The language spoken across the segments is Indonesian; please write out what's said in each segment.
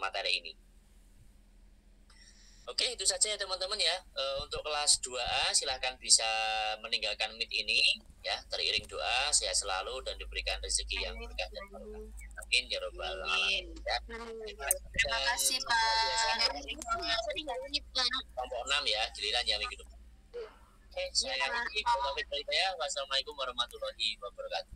materi ini. Oke, itu saja ya teman-teman ya. Untuk kelas 2A silahkan bisa meninggalkan meet ini ya, teriring doa, sehat selalu dan diberikan rezeki yang berkah dan barokah. Amin ya rabbal alamin. Ya. Terima kasih Pak. Kelompok 6 ya, giliran ya minggu depan. Oke, saya akhiri. Wassalamualaikum warahmatullahi wabarakatuh.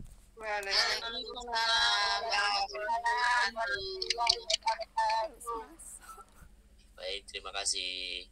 Baik, terima kasih.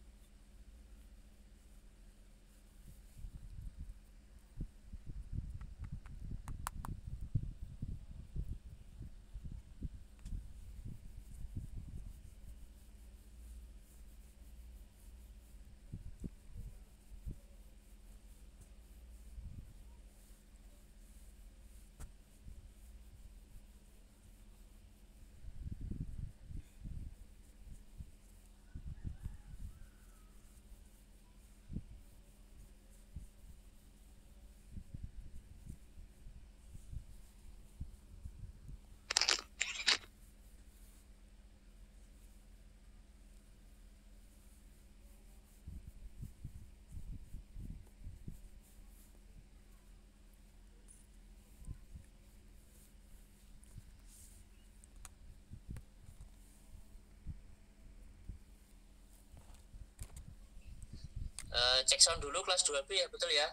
Cek sound dulu kelas 2B ya, betul ya?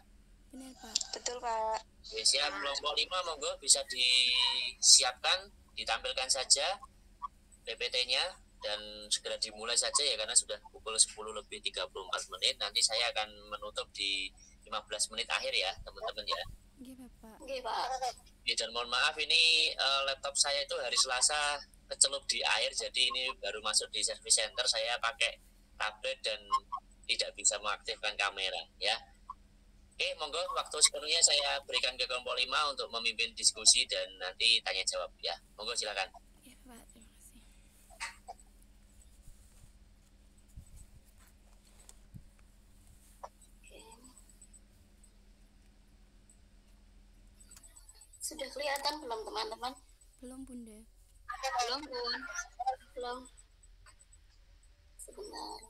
Benar Pak. Betul Pak. Oke, siap. Kelompok 5 monggo bisa disiapkan, ditampilkan saja PPT-nya dan segera dimulai saja ya, karena sudah pukul 10:34. Nanti saya akan menutup di 15 menit akhir ya teman-teman ya. Iya Pak. Oke Pak. Ya, dan mohon maaf ini laptop saya itu hari Selasa kecelup di air, jadi ini baru masuk di service center, saya pakai tablet dan tidak bisa mengaktifkan kamera ya. Oke, monggo waktu sepenuhnya saya berikan ke kelompok 5 untuk memimpin diskusi dan nanti tanya jawab ya. Monggo silakan. Iya Pak, terima kasih. Sudah kelihatan belum teman-teman? Belum Bunda. Belum Bun. Belum. Sebentar.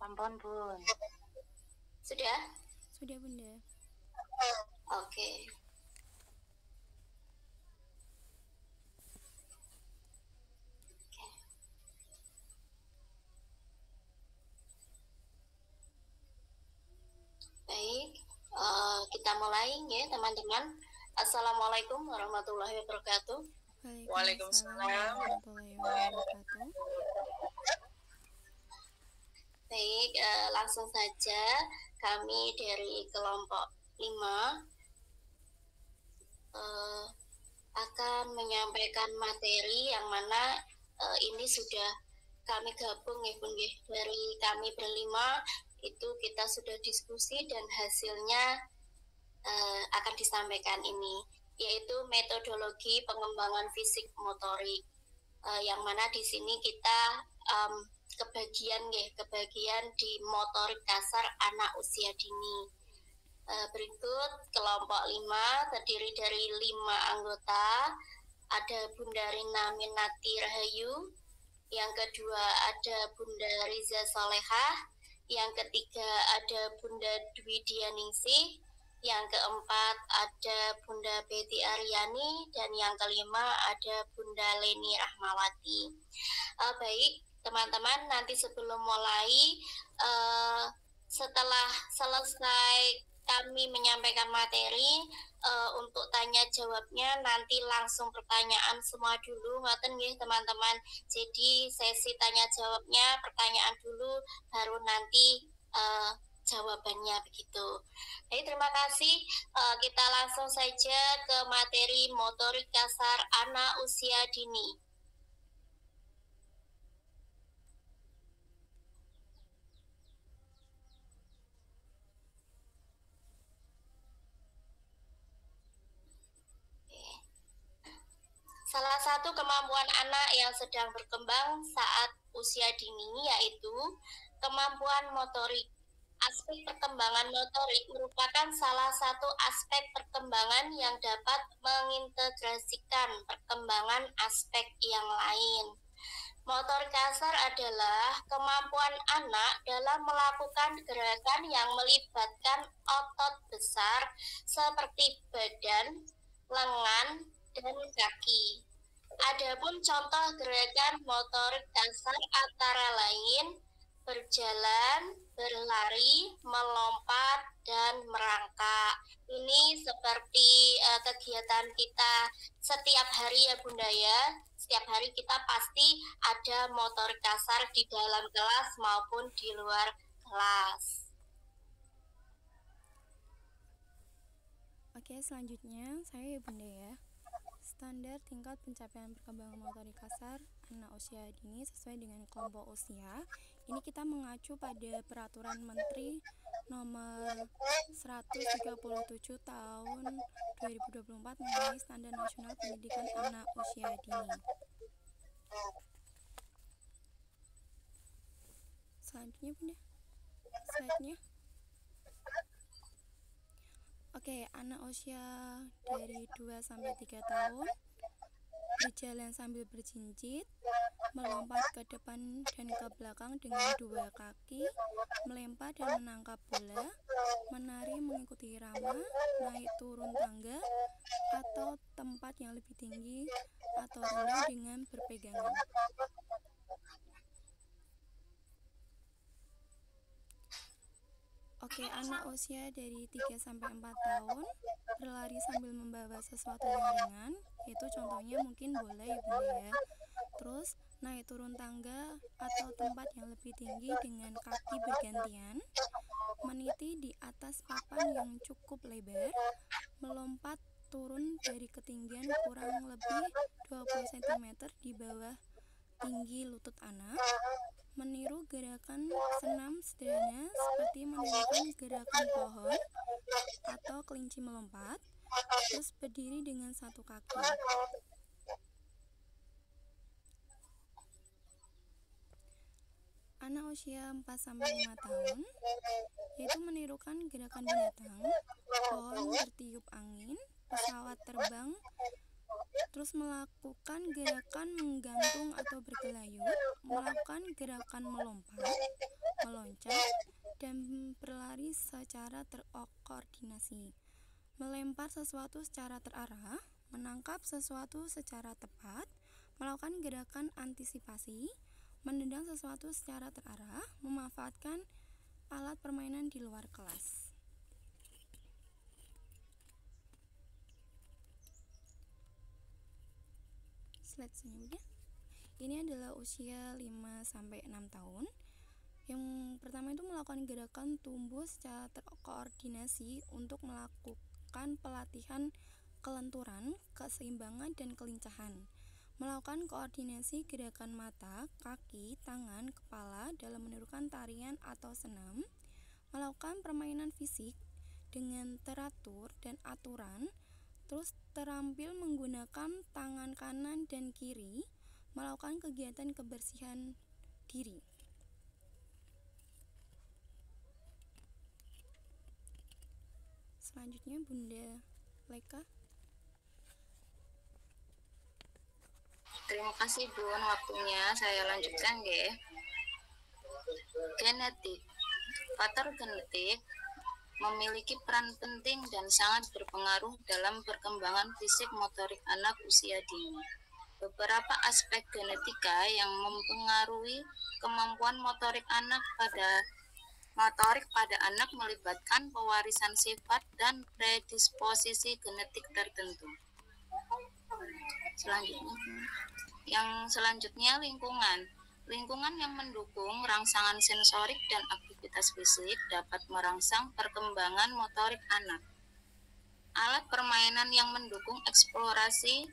Ampun Bun. Sudah? Sudah Bunda. Oke. Baik, kita mulai ya teman-teman. Assalamualaikum warahmatullahi wabarakatuh. Waalaikumsalam warahmatullahi wabarakatuh. Baik, langsung saja kami dari kelompok 5 akan menyampaikan materi yang mana ini sudah kami gabung ya Bun, dari kami berlima itu kita sudah diskusi dan hasilnya akan disampaikan ini, yaitu metodologi pengembangan fisik motorik, yang mana di sini kita kebagian di motorik dasar anak usia dini. Berikut kelompok 5 terdiri dari 5 anggota. Ada Bunda Rina Minati Rahayu, yang kedua ada Bunda Riza Solehah, yang ketiga ada Bunda Dwi Dianingsih, yang keempat ada Bunda Betty Aryani, dan yang kelima ada Bunda Leni Rahmawati. Baik teman-teman, nanti sebelum mulai, setelah selesai kami menyampaikan materi, untuk tanya jawabnya nanti langsung pertanyaan semua dulu, ngoten nggih teman-teman. Jadi sesi tanya jawabnya pertanyaan dulu, baru nanti jawabannya begitu. Baik, terima kasih. Kita langsung saja ke materi motorik dasar anak usia dini. Salah satu kemampuan anak yang sedang berkembang saat usia dini yaitu kemampuan motorik. Aspek perkembangan motorik merupakan salah satu aspek perkembangan yang dapat mengintegrasikan perkembangan aspek yang lain. Motorik kasar adalah kemampuan anak dalam melakukan gerakan yang melibatkan otot besar seperti badan, lengan, dan kaki. Adapun contoh gerakan motorik dasar antara lain berjalan, berlari, melompat, dan merangkak. Ini seperti kegiatan kita setiap hari ya Bunda ya. Setiap hari kita pasti ada motorik kasar di dalam kelas maupun di luar kelas. Oke, selanjutnya saya ya Bunda ya. Standar tingkat pencapaian perkembangan motorik kasar anak usia dini sesuai dengan kelompok usia. Ini kita mengacu pada Peraturan Menteri Nomor 137 Tahun 2024 mengenai Standar Nasional Pendidikan Anak Usia Dini. Selanjutnya Bunda, slide-nya. Oke, anak usia dari 2 sampai 3 tahun berjalan sambil berjinjit, melompat ke depan dan ke belakang dengan 2 kaki, melempar dan menangkap bola, menari mengikuti irama, naik turun tangga atau tempat yang lebih tinggi atau rendah dengan berpegangan. Oke, anak usia dari 3 sampai 4 tahun berlari sambil membawa sesuatu yang ringan, itu contohnya mungkin bola ya Bunda ya. Terus naik turun tangga atau tempat yang lebih tinggi dengan kaki bergantian, meniti di atas papan yang cukup lebar, melompat turun dari ketinggian kurang lebih 20 cm di bawah tinggi lutut anak, meniru gerakan senam sederhana seperti menirukan gerakan pohon atau kelinci melompat, terus berdiri dengan 1 kaki. Anak usia 4-5 tahun yaitu menirukan gerakan binatang, pohon bertiup angin, pesawat terbang, terus melakukan gerakan menggantung atau bergelayut, melakukan gerakan melompat, meloncat, dan berlari secara terkoordinasi, melempar sesuatu secara terarah, menangkap sesuatu secara tepat, melakukan gerakan antisipasi, menendang sesuatu secara terarah, memanfaatkan alat permainan di luar kelas. Slide selanjutnya. Ini adalah usia 5-6 tahun. Yang pertama itu melakukan gerakan tumbuh secara terkoordinasi untuk melakukan pelatihan kelenturan, keseimbangan, dan kelincahan. Melakukan koordinasi gerakan mata, kaki, tangan, kepala dalam menirukan tarian atau senam. Melakukan permainan fisik dengan teratur dan aturan. Terus terampil menggunakan tangan kanan dan kiri, melakukan kegiatan kebersihan diri. Selanjutnya Bunda Leka. Terima kasih Bun, waktunya saya lanjutkan ya. Genetik. Faktor genetik memiliki peran penting dan sangat berpengaruh dalam perkembangan fisik motorik anak usia dini. Beberapa aspek genetika yang mempengaruhi kemampuan motorik pada anak melibatkan pewarisan sifat dan predisposisi genetik tertentu. Selanjutnya lingkungan. Lingkungan yang mendukung rangsangan sensorik dan aktivitas fisik dapat merangsang perkembangan motorik anak. Alat permainan yang mendukung eksplorasi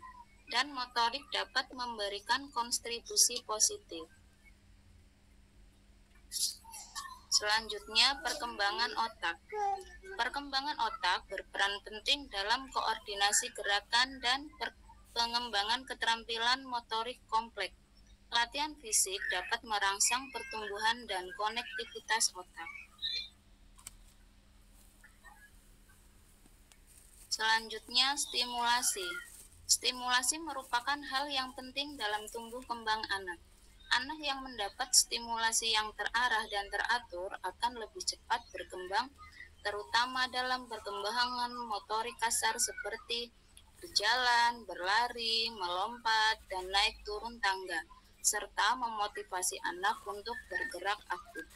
dan motorik dapat memberikan kontribusi positif. Selanjutnya, perkembangan otak. Perkembangan otak berperan penting dalam koordinasi gerakan dan pengembangan keterampilan motorik kompleks. Latihan fisik dapat merangsang pertumbuhan dan konektivitas otak. Selanjutnya, stimulasi. Stimulasi merupakan hal yang penting dalam tumbuh kembang anak. Anak yang mendapat stimulasi yang terarah dan teratur akan lebih cepat berkembang, terutama dalam perkembangan motorik kasar seperti berjalan, berlari, melompat, dan naik turun tangga, serta memotivasi anak untuk bergerak aktif.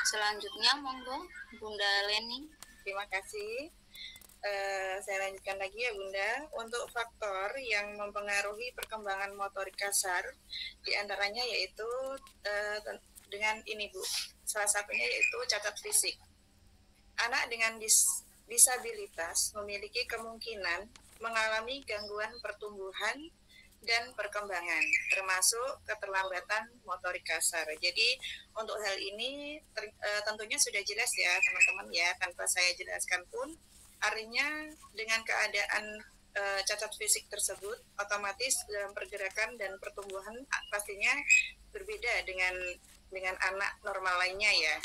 Selanjutnya, monggo Bunda Leni. Terima kasih. Saya lanjutkan lagi ya Bunda. Untuk faktor yang mempengaruhi perkembangan motorik kasar, diantaranya yaitu dengan ini Bu, salah satunya yaitu cacat fisik. Anak dengan disabilitas memiliki kemungkinan mengalami gangguan pertumbuhan dan perkembangan, termasuk keterlambatan motorik kasar. Jadi untuk hal ini tentunya sudah jelas ya teman-teman ya, tanpa saya jelaskan pun. Artinya dengan keadaan cacat fisik tersebut, otomatis dalam pergerakan dan pertumbuhan pastinya berbeda dengan anak normal lainnya ya.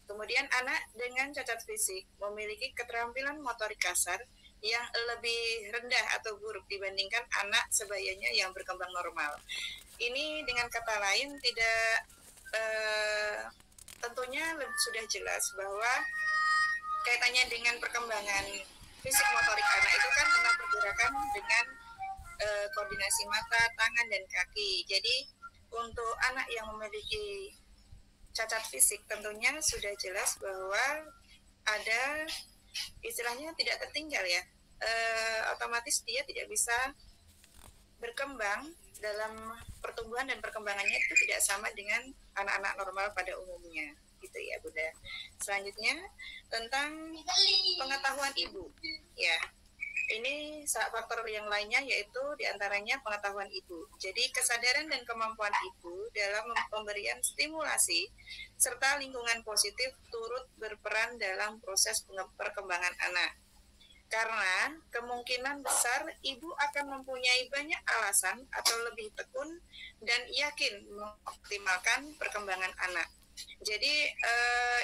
Kemudian anak dengan cacat fisik memiliki keterampilan motorik kasar yang lebih rendah atau buruk dibandingkan anak sebayanya yang berkembang normal. Ini dengan kata lain tidak tentunya sudah jelas bahwa kaitannya dengan perkembangan fisik motorik anak itu kan tentang pergerakan dengan koordinasi mata, tangan, dan kaki. Jadi untuk anak yang memiliki cacat fisik tentunya sudah jelas bahwa ada istilahnya tidak tertinggal ya, otomatis dia tidak bisa berkembang dalam pertumbuhan dan perkembangannya itu tidak sama dengan anak-anak normal pada umumnya. Gitu ya Bunda. Selanjutnya tentang pengetahuan ibu ya, ini faktor yang lainnya yaitu diantaranya pengetahuan ibu. Jadi kesadaran dan kemampuan ibu dalam pemberian stimulasi serta lingkungan positif turut berperan dalam proses perkembangan anak. Karena kemungkinan besar ibu akan mempunyai banyak alasan atau lebih tekun dan yakin mengoptimalkan perkembangan anak. Jadi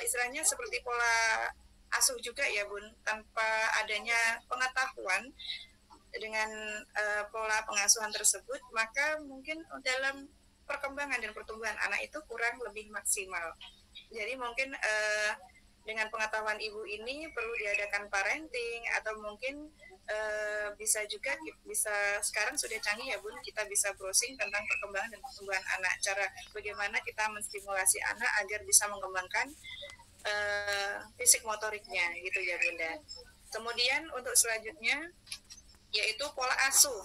istilahnya seperti pola asuh juga ya Bun, tanpa adanya pengetahuan dengan pola pengasuhan tersebut, maka mungkin dalam perkembangan dan pertumbuhan anak itu kurang lebih maksimal. Jadi mungkin dengan pengetahuan ibu ini perlu diadakan parenting, atau mungkin bisa sekarang sudah canggih ya Bun, kita bisa browsing tentang perkembangan dan pertumbuhan anak, cara bagaimana kita menstimulasi anak agar bisa mengembangkan fisik motoriknya gitu ya Bunda. Kemudian untuk selanjutnya yaitu pola asuh.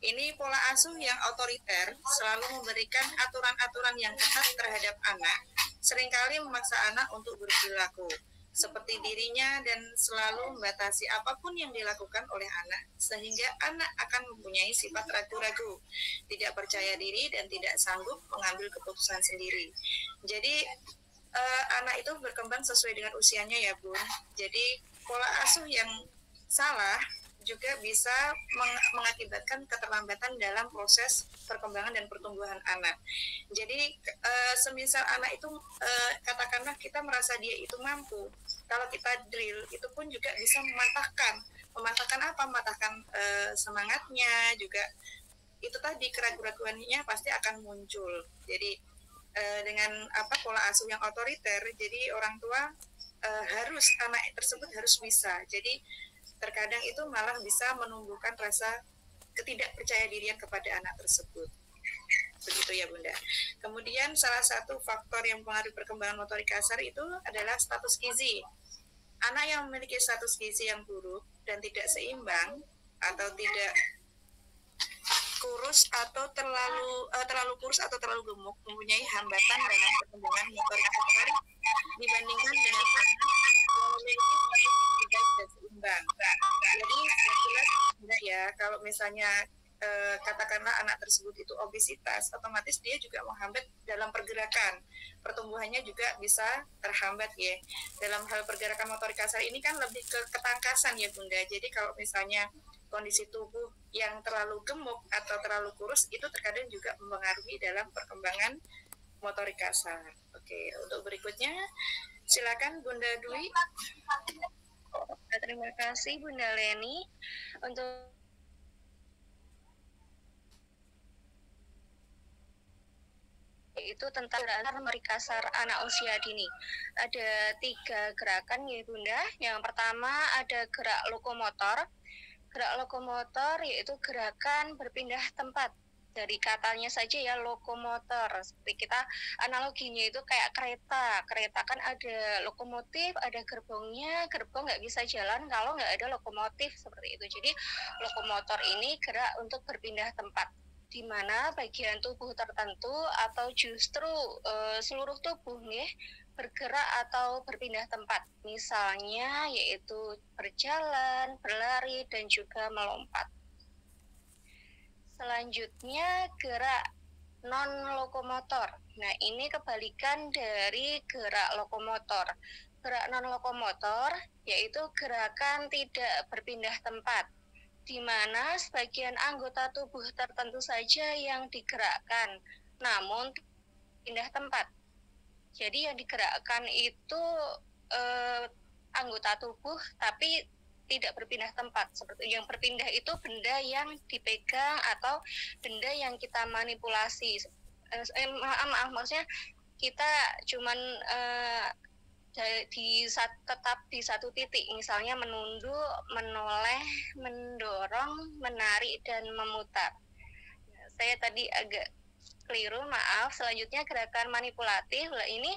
Ini pola asuh yang otoriter, selalu memberikan aturan-aturan yang ketat terhadap anak, seringkali memaksa anak untuk berperilaku seperti dirinya dan selalu membatasi apapun yang dilakukan oleh anak, sehingga anak akan mempunyai sifat ragu-ragu, tidak percaya diri dan tidak sanggup mengambil keputusan sendiri. Jadi anak itu berkembang sesuai dengan usianya ya Bun. Jadi pola asuh yang salah juga bisa mengakibatkan keterlambatan dalam proses perkembangan dan pertumbuhan anak. Jadi semisal anak itu katakanlah kita merasa dia itu mampu, kalau kita drill itu pun juga bisa mematahkan apa? Mematahkan semangatnya juga. Itu tadi keraguan-raguannya pasti akan muncul. Jadi dengan pola asuh yang otoriter, jadi orang tua anak tersebut harus bisa. Jadi terkadang itu malah bisa menumbuhkan rasa ketidakpercayadirian kepada anak tersebut. Begitu ya Bunda. Kemudian salah satu faktor yang mempengaruhi perkembangan motorik kasar itu adalah status gizi. Anak yang memiliki status gizi yang buruk dan tidak seimbang atau tidak kurus atau terlalu kurus atau terlalu gemuk mempunyai hambatan dalam perkembangan motorik kasar dibandingkan dengan anak yang memiliki status tidak seimbang. Jadi jelas tidak ya, kalau misalnya katakanlah anak tersebut itu obesitas, otomatis dia juga menghambat dalam pergerakan, pertumbuhannya juga bisa terhambat ya. Dalam hal pergerakan motorik kasar ini kan lebih ke ketangkasan ya Bunda. Jadi kalau misalnya kondisi tubuh yang terlalu gemuk atau terlalu kurus itu terkadang juga mempengaruhi dalam perkembangan motorik kasar. Oke, untuk berikutnya Silakan Bunda Dwi. Terima kasih Bunda Leni untuk itu tentang gerakan motorik kasar anak usia dini. Ada 3 gerakan ya Bunda. Yang pertama ada gerak lokomotor. Gerak lokomotor yaitu gerakan berpindah tempat. Dari katanya saja ya lokomotor. Seperti kita analoginya itu kayak kereta. Kereta kan ada lokomotif, ada gerbongnya. Gerbong nggak bisa jalan kalau nggak ada lokomotif seperti itu. Jadi lokomotor ini gerak untuk berpindah tempat, di mana bagian tubuh tertentu atau justru seluruh tubuh nih bergerak atau berpindah tempat. Misalnya yaitu berjalan, berlari, dan juga melompat. Selanjutnya gerak non-lokomotor. Nah, ini kebalikan dari gerak lokomotor. Gerak non-lokomotor yaitu gerakan tidak berpindah tempat, di mana sebagian anggota tubuh tertentu saja yang digerakkan, namun pindah tempat. Jadi yang digerakkan itu anggota tubuh, tapi tidak berpindah tempat. Seperti yang berpindah itu benda yang dipegang atau benda yang kita manipulasi. Maksudnya kita cuman tetap di satu titik, misalnya menunduk, menoleh, mendorong, menarik, dan memutar. Saya tadi agak keliru, maaf. Selanjutnya gerakan manipulatif. Ini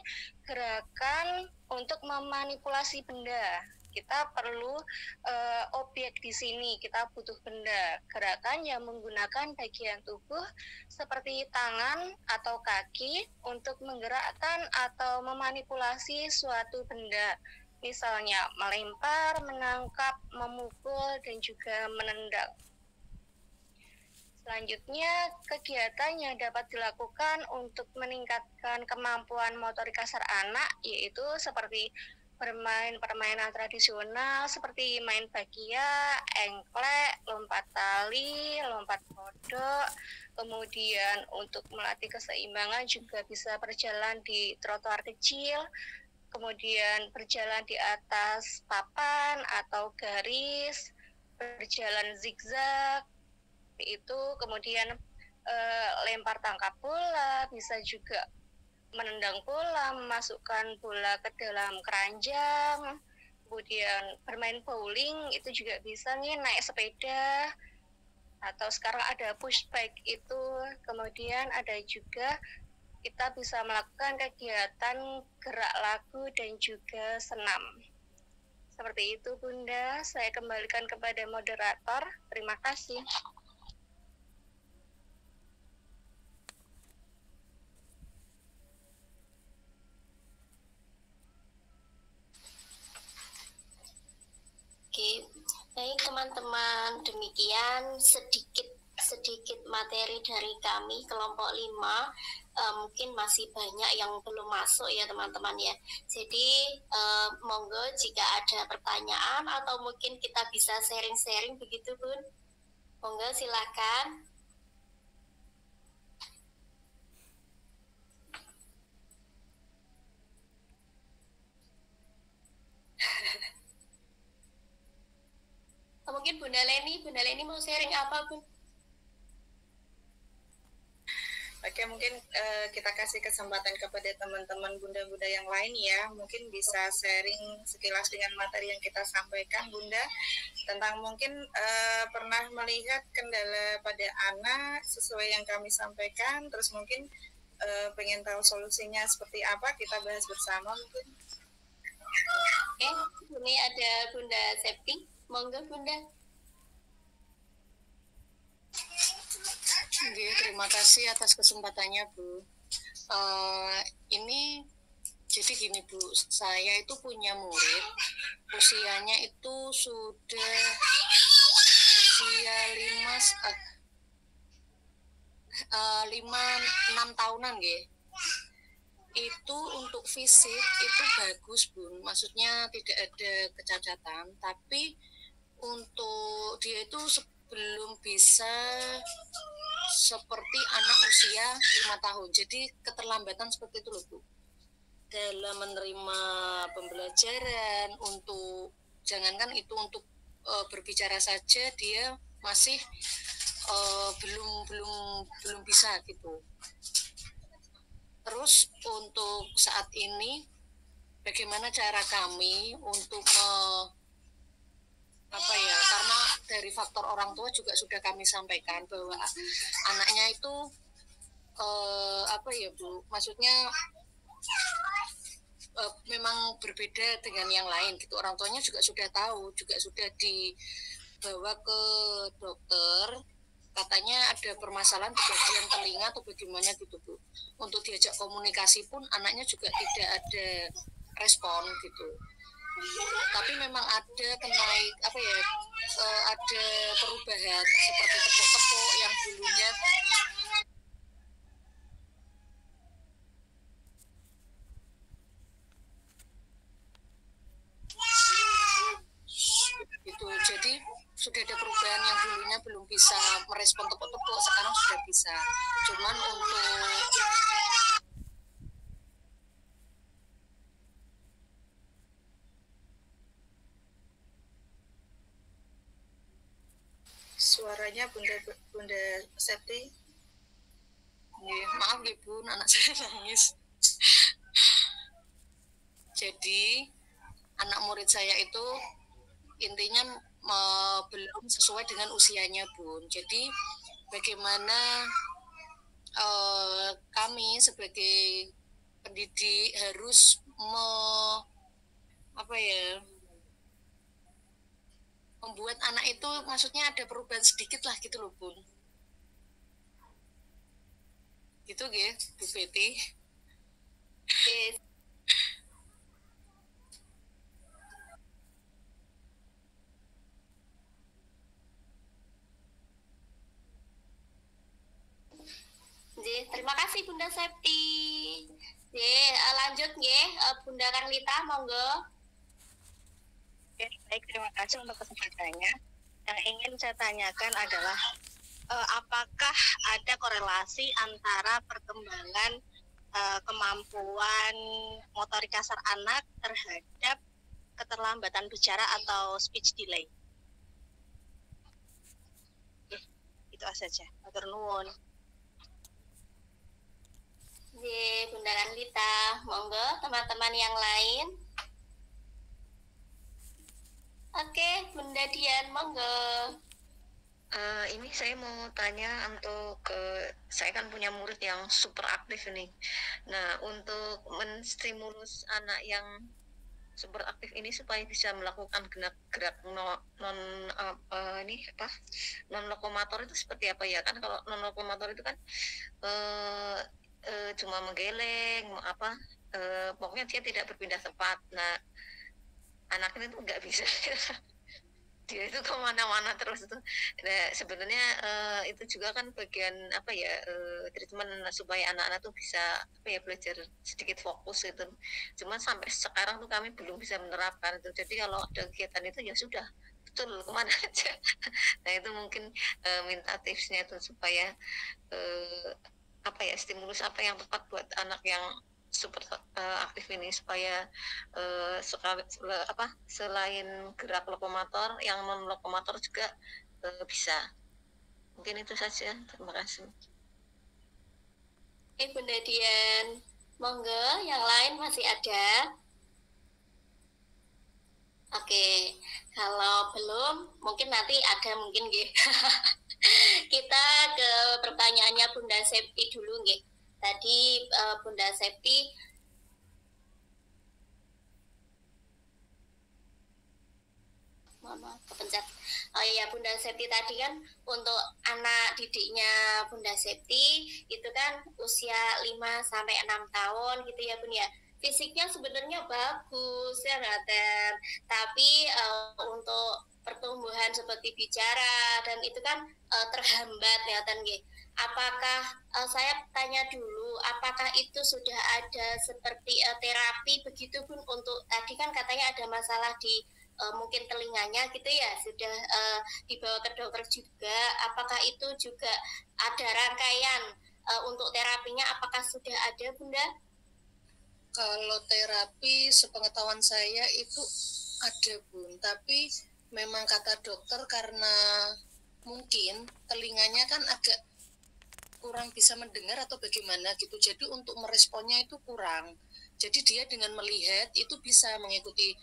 gerakan untuk memanipulasi benda. Kita perlu objek di sini, kita butuh benda. Gerakan yang menggunakan bagian tubuh seperti tangan atau kaki untuk menggerakkan atau memanipulasi suatu benda. Misalnya melempar, menangkap, memukul, dan juga menendang. Selanjutnya, kegiatan yang dapat dilakukan untuk meningkatkan kemampuan motorik kasar anak yaitu seperti bermain permainan tradisional seperti main bakia, engklek, lompat tali, lompat kodok. Kemudian untuk melatih keseimbangan juga bisa berjalan di trotoar kecil, kemudian berjalan di atas papan atau garis, berjalan zigzag, itu kemudian lempar tangkap bola, bisa juga menendang bola, memasukkan bola ke dalam keranjang, kemudian bermain bowling itu juga bisa nih, naik sepeda, atau sekarang ada push bike itu. Kemudian ada juga kita bisa melakukan kegiatan gerak lagu dan juga senam. Seperti itu Bunda, saya kembalikan kepada moderator. Terima kasih. Oke, baik teman-teman, demikian sedikit materi dari kami kelompok 5. Mungkin masih banyak yang belum masuk ya teman-teman ya. Jadi monggo jika ada pertanyaan atau mungkin kita bisa sharing-sharing begitu Bun. Monggo silakan. Mungkin Bunda Leni mau sharing apa Bun? Oke, mungkin kita kasih kesempatan kepada teman-teman bunda-bunda yang lain ya, mungkin bisa sharing sekilas dengan materi yang kita sampaikan Bunda, tentang mungkin pernah melihat kendala pada anak sesuai yang kami sampaikan, terus mungkin pengen tahu solusinya seperti apa, kita bahas bersama mungkin. Oke, ini ada Bunda Septi, monggo Bunda. Oke, terima kasih atas kesempatannya Bu. Ini jadi gini Bu, saya itu punya murid, usianya itu sudah usia 5-6 tahunan ya. Itu untuk fisik itu bagus Bun, maksudnya tidak ada kecacatan, tapi untuk dia itu belum bisa seperti anak usia 5 tahun. Jadi keterlambatan seperti itu loh Bu. dalam menerima pembelajaran, untuk jangankan itu untuk berbicara saja dia masih belum bisa gitu. Terus untuk saat ini bagaimana cara kami untuk karena dari faktor orang tua juga sudah kami sampaikan bahwa anaknya itu Bu, maksudnya memang berbeda dengan yang lain gitu. Orang tuanya juga sudah tahu, juga sudah dibawa ke dokter, katanya ada permasalahan di bagian telinga atau bagaimana gitu Bu. Untuk diajak komunikasi pun anaknya juga tidak ada respon gitu. Tapi memang ada ada perubahan seperti tepuk-tepuk yang dulunya gitu. Jadi sudah ada perubahan, yang dulunya belum bisa merespon tepuk-tepuk sekarang sudah bisa. Cuman untuk suaranya Bunda Septi. Maaf ya Bun, anak saya nangis. Jadi anak murid saya itu intinya belum sesuai dengan usianya Bun. Jadi bagaimana kami sebagai pendidik harus membuat anak itu maksudnya ada perubahan sedikit lah gitu loh Bun. Gitu ya Bu Betty. Terima kasih Bunda Septi. Lanjut nggih, Bunda Karlita, monggo. Oke, baik, terima kasih untuk kesempatannya. Yang ingin saya tanyakan adalah apakah ada korelasi antara perkembangan kemampuan motorik kasar anak terhadap keterlambatan bicara atau speech delay? Itu saja. Matur nuwun. Bunda Karlita, monggo teman-teman yang lain. Oke, Bunda Dian, monggo. Ini saya mau tanya untuk saya kan punya murid yang super aktif ini. Nah, untuk menstimulus anak yang super aktif ini supaya bisa melakukan gerak non lokomotor itu seperti apa ya? Kan kalau non lokomotor itu kan cuma menggeleng, pokoknya dia tidak berpindah tempat. Nah, anak ini tuh nggak bisa. Dia itu kemana-mana terus itu. Nah, sebenarnya itu juga kan bagian treatment supaya anak-anak tuh bisa belajar sedikit fokus gitu. Cuman sampai sekarang tuh kami belum bisa menerapkan itu. Jadi kalau ada kegiatan itu ya sudah betul kemana aja. Nah, itu mungkin minta tipsnya tuh supaya stimulus apa yang tepat buat anak yang super aktif ini supaya selain gerak lokomotor yang non lokomotor juga bisa. Mungkin itu saja. Terima kasih. Bunda Dian, monggo yang lain masih ada. Oke, kalau belum mungkin nanti ada mungkin nggih. Kita ke pertanyaannya Bunda Septi dulu nggih. Tadi Bunda Septi kepencet. Oh ya, Bunda Septi tadi kan untuk anak didiknya Bunda Septi itu kan usia 5 sampai 6 tahun gitu ya Bun ya. Fisiknya sebenarnya bagus ya Raden. Tapi untuk pertumbuhan seperti bicara dan itu kan terhambat ya Tan nggih. Apakah saya tanya dulu, apakah itu sudah ada seperti terapi begitu Bun untuk tadi kan katanya ada masalah di mungkin telinganya gitu ya, sudah dibawa ke dokter juga. Apakah itu juga ada rangkaian untuk terapinya? Apakah sudah ada Bunda? Kalau terapi sepengetahuan saya itu ada Bun, tapi memang kata dokter karena mungkin telinganya kan agak kurang bisa mendengar atau bagaimana gitu, jadi untuk meresponnya itu kurang. Jadi dia dengan melihat itu bisa mengikuti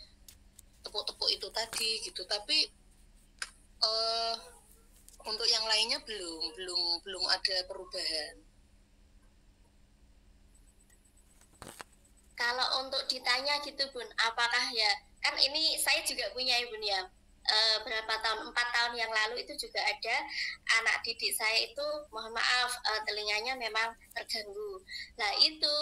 tepuk-tepuk itu tadi gitu, tapi untuk yang lainnya belum ada perubahan. Kalau untuk ditanya gitu Bun, apakah ya, kan ini saya juga punya ya Bun ya, berapa tahun, 4 tahun yang lalu itu juga ada anak didik saya itu, mohon maaf, telinganya memang terganggu. Nah itu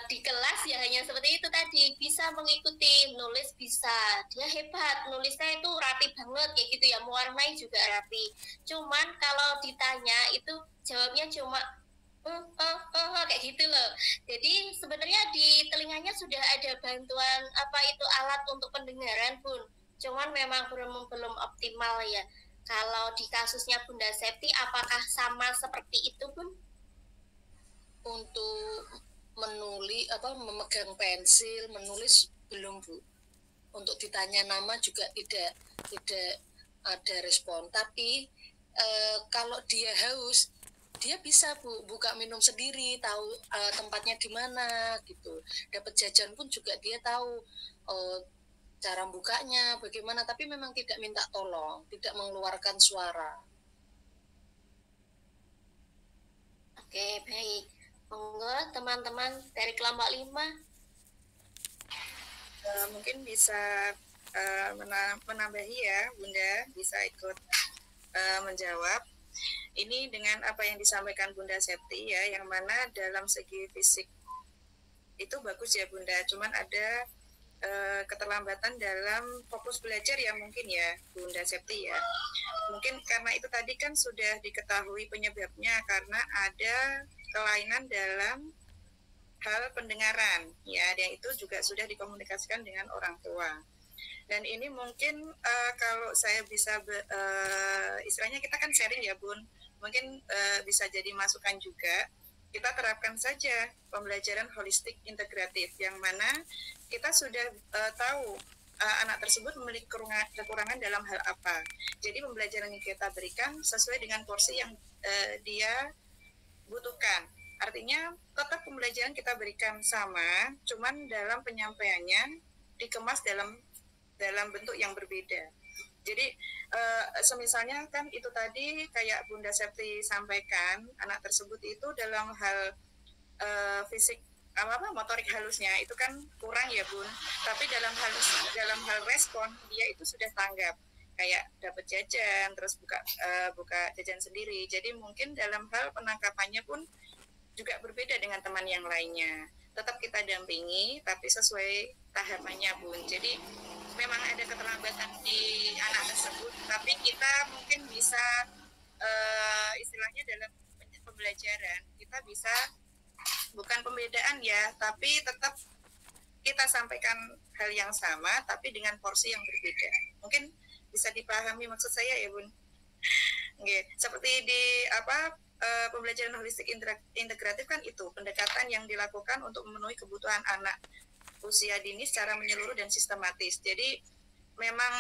di kelas ya hanya seperti itu tadi, bisa mengikuti, nulis bisa, dia hebat, nulisnya itu rapi banget kayak gitu ya, mewarnai juga rapi. Cuman kalau ditanya itu jawabnya cuma kayak gitu loh. Jadi sebenarnya di telinganya sudah ada bantuan apa itu alat untuk pendengaran Bun. Cuman memang belum optimal ya. Kalau di kasusnya Bunda Septi apakah sama seperti itu Bun? Untuk menulis memegang pensil, menulis belum Bu. Untuk ditanya nama juga tidak ada respon. Tapi kalau dia haus, dia bisa Bu buka minum sendiri, tahu tempatnya di mana gitu. Dapat jajan pun juga dia tahu cara bukanya bagaimana, tapi memang tidak minta tolong, tidak mengeluarkan suara. Oke, baik. Monggo teman-teman dari kelompok 5. Mungkin bisa menambahi ya Bunda, bisa ikut menjawab. Ini dengan apa yang disampaikan Bunda Septi ya, yang mana dalam segi fisik itu bagus ya Bunda, cuman ada keterlambatan dalam fokus belajar ya mungkin ya Bunda Septi ya. Mungkin karena itu tadi kan sudah diketahui penyebabnya karena ada kelainan dalam hal pendengaran ya, dan itu juga sudah dikomunikasikan dengan orang tua. Dan ini mungkin kalau saya bisa istilahnya kita kan sharing ya Bun, mungkin bisa jadi masukan juga. Kita terapkan saja pembelajaran holistik integratif yang mana kita sudah tahu anak tersebut memiliki kekurangan dalam hal apa. Jadi pembelajaran yang kita berikan sesuai dengan porsi yang dia butuhkan. Artinya tetap pembelajaran kita berikan sama, cuman dalam penyampaiannya dikemas dalam bentuk yang berbeda. Jadi semisalnya kan itu tadi kayak Bunda Septi sampaikan, anak tersebut itu dalam hal fisik motorik halusnya itu kan kurang ya Bun. Tapi dalam hal respon dia itu sudah tanggap, kayak dapat jajan terus buka jajan sendiri. Jadi mungkin dalam hal penangkapannya pun juga berbeda dengan teman yang lainnya. Tetap kita dampingi tapi sesuai tahapannya Bun. Jadi memang ada keterlambatan di anak tersebut, tapi kita mungkin bisa istilahnya dalam pembelajaran kita bisa bukan pembedaan ya, tapi tetap kita sampaikan hal yang sama tapi dengan porsi yang berbeda. Mungkin bisa dipahami maksud saya ya Bun. Oke, seperti di pembelajaran holistik integratif kan itu pendekatan yang dilakukan untuk memenuhi kebutuhan anak usia dini secara menyeluruh dan sistematis. Jadi memang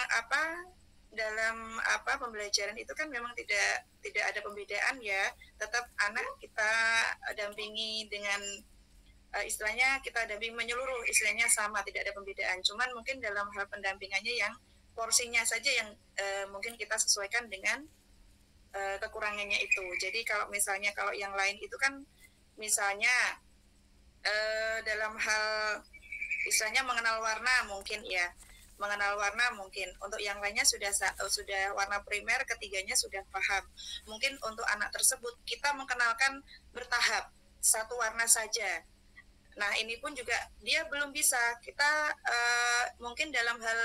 dalam pembelajaran itu kan memang tidak ada pembedaan ya. Tetap anak kita dampingi dengan istilahnya kita dampingi menyeluruh, istilahnya sama, tidak ada pembedaan. Cuman mungkin dalam hal pendampingannya yang porsinya saja yang mungkin kita sesuaikan dengan kekurangannya itu. Jadi kalau yang lain itu kan misalnya dalam hal istilahnya mengenal warna mungkin ya, mengenal warna mungkin untuk yang lainnya sudah warna primer, ketiganya sudah paham. Mungkin untuk anak tersebut kita mengenalkan bertahap satu warna saja. Nah ini pun juga dia belum bisa, kita mungkin dalam hal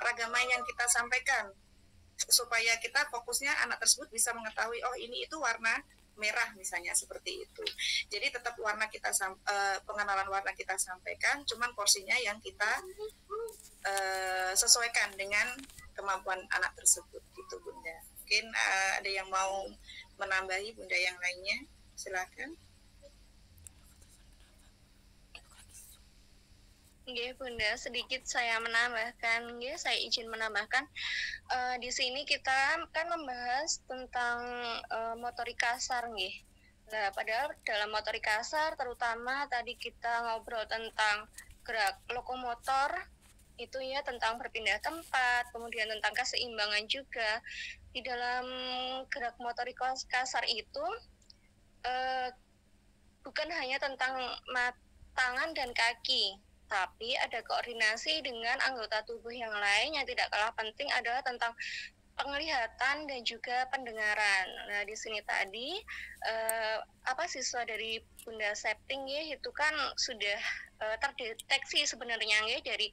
ragama yang kita sampaikan supaya kita fokusnya anak tersebut bisa mengetahui oh ini itu warna merah misalnya, seperti itu. Jadi tetap warna kita pengenalan warna kita sampaikan, cuman porsinya yang kita sesuaikan dengan kemampuan anak tersebut gitu Bunda. Mungkin ada yang mau menambahi Bunda yang lainnya, silakan. Nggih, Bunda, sedikit saya menambahkan, nggih, saya izin menambahkan. Di sini kita kan membahas tentang motorik kasar, nggih. Nah, padahal dalam motorik kasar, terutama tadi kita ngobrol tentang gerak lokomotor, itu ya tentang berpindah tempat, kemudian tentang keseimbangan juga. Di dalam gerak motorik kasar itu, bukan hanya tentang tangan dan kaki, tapi ada koordinasi dengan anggota tubuh yang lain yang tidak kalah penting adalah tentang penglihatan dan juga pendengaran. Nah, di sini tadi siswa dari Bunda Septing ya itu kan sudah terdeteksi sebenarnya ya dari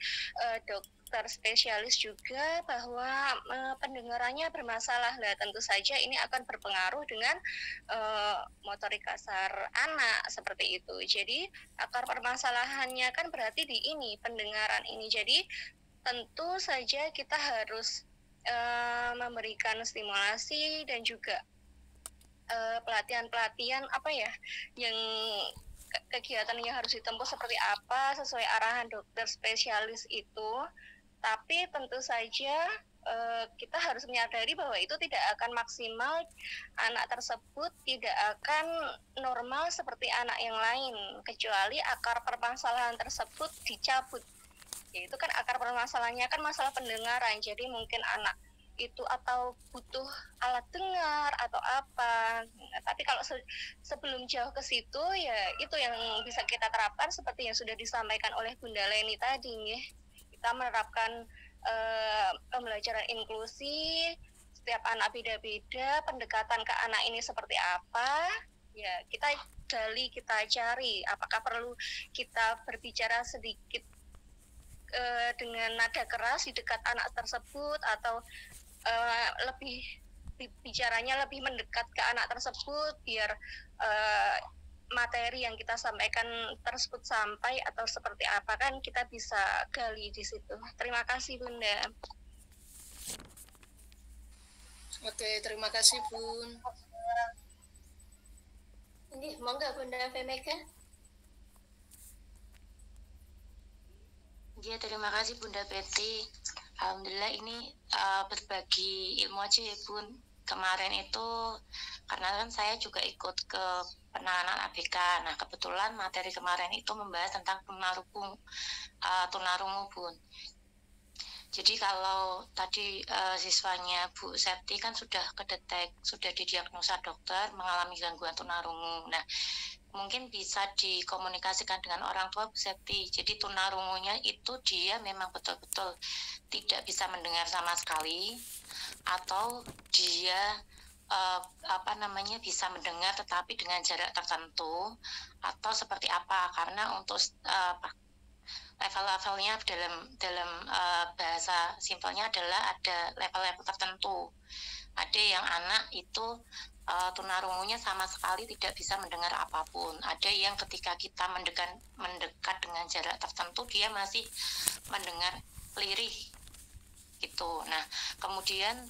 dokter spesialis juga bahwa pendengarannya bermasalah. Nah, tentu saja ini akan berpengaruh dengan motorik kasar anak seperti itu. Jadi akar permasalahannya kan berarti di ini pendengaran ini. Jadi tentu saja kita harus memberikan stimulasi dan juga pelatihan-pelatihan yang kegiatan yang harus ditempuh seperti apa sesuai arahan dokter spesialis itu. Tapi tentu saja kita harus menyadari bahwa itu tidak akan maksimal, anak tersebut tidak akan normal seperti anak yang lain kecuali akar permasalahan tersebut dicabut. Yaitu kan akar permasalahannya kan masalah pendengaran, jadi mungkin anak itu atau butuh alat dengar atau apa. Nah, tapi kalau sebelum jauh ke situ ya itu yang bisa kita terapkan seperti yang sudah disampaikan oleh Bunda Leni tadi ya. Kita menerapkan pembelajaran inklusi, setiap anak beda-beda, pendekatan ke anak ini seperti apa, ya kita gali, kita cari apakah perlu kita berbicara sedikit dengan nada keras di dekat anak tersebut atau lebih bicaranya lebih mendekat ke anak tersebut biar materi yang kita sampaikan tersebut sampai atau seperti apa, kan kita bisa gali di situ. Terima kasih Bunda. Oke, terima kasih Bun. Ini monggo Bunda Femeka. Ya, terima kasih Bunda Betty. Alhamdulillah ini berbagi ilmu aja ya Bun. Kemarin itu karena kan saya juga ikut ke penanganan ABK. Nah, kebetulan materi kemarin itu membahas tentang tunarungu Bun. Jadi kalau tadi siswanya Bu Septi kan sudah didiagnosa dokter mengalami gangguan tunarungu. Nah, mungkin bisa dikomunikasikan dengan orang tua Bu Septi. Jadi tunarungunya itu dia memang betul-betul tidak bisa mendengar sama sekali, atau dia bisa mendengar tetapi dengan jarak tertentu, atau seperti apa. Karena untuk level-levelnya dalam bahasa simpelnya adalah ada level-level tertentu. Ada yang anak itu tunarungunya sama sekali tidak bisa mendengar apapun. Ada yang ketika kita mendekat dengan jarak tertentu dia masih mendengar lirih gitu. Nah, kemudian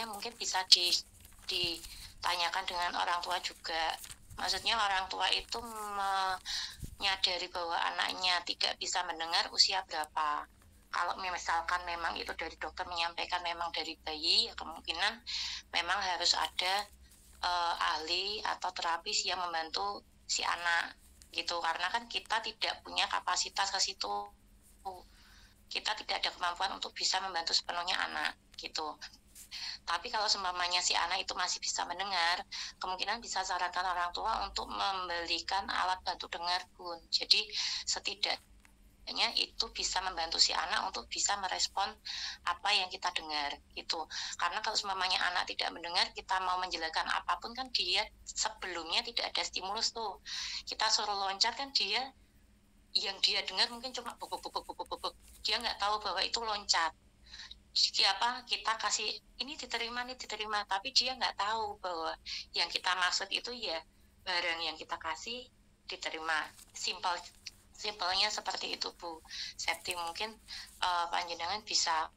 mungkin bisa ditanyakan dengan orang tua juga. Maksudnya orang tua itu menyadari bahwa anaknya tidak bisa mendengar usia berapa. Kalau misalkan memang itu dari dokter menyampaikan memang dari bayi, ya kemungkinan memang harus ada ahli atau terapis yang membantu si anak gitu. Karena kan kita tidak punya kapasitas ke situ. Kita tidak ada kemampuan untuk bisa membantu sepenuhnya anak gitu. Tapi kalau seumpamanya si anak itu masih bisa mendengar, kemungkinan bisa sarankan orang tua untuk membelikan alat bantu dengar Bun. Jadi setidaknya itu bisa membantu si anak untuk bisa merespon apa yang kita dengar gitu. Karena kalau seumpamanya anak tidak mendengar, kita mau menjelaskan apapun kan dia sebelumnya tidak ada stimulus tuh. Kita suruh loncat kan dia yang dia dengar mungkin cuma bubuk. Dia nggak tahu bahwa itu loncat. Kita kasih ini diterima, tapi dia nggak tahu bahwa yang kita maksud itu ya barang yang kita kasih diterima. Simpelnya seperti itu Bu Septi. Mungkin panjenengan bisa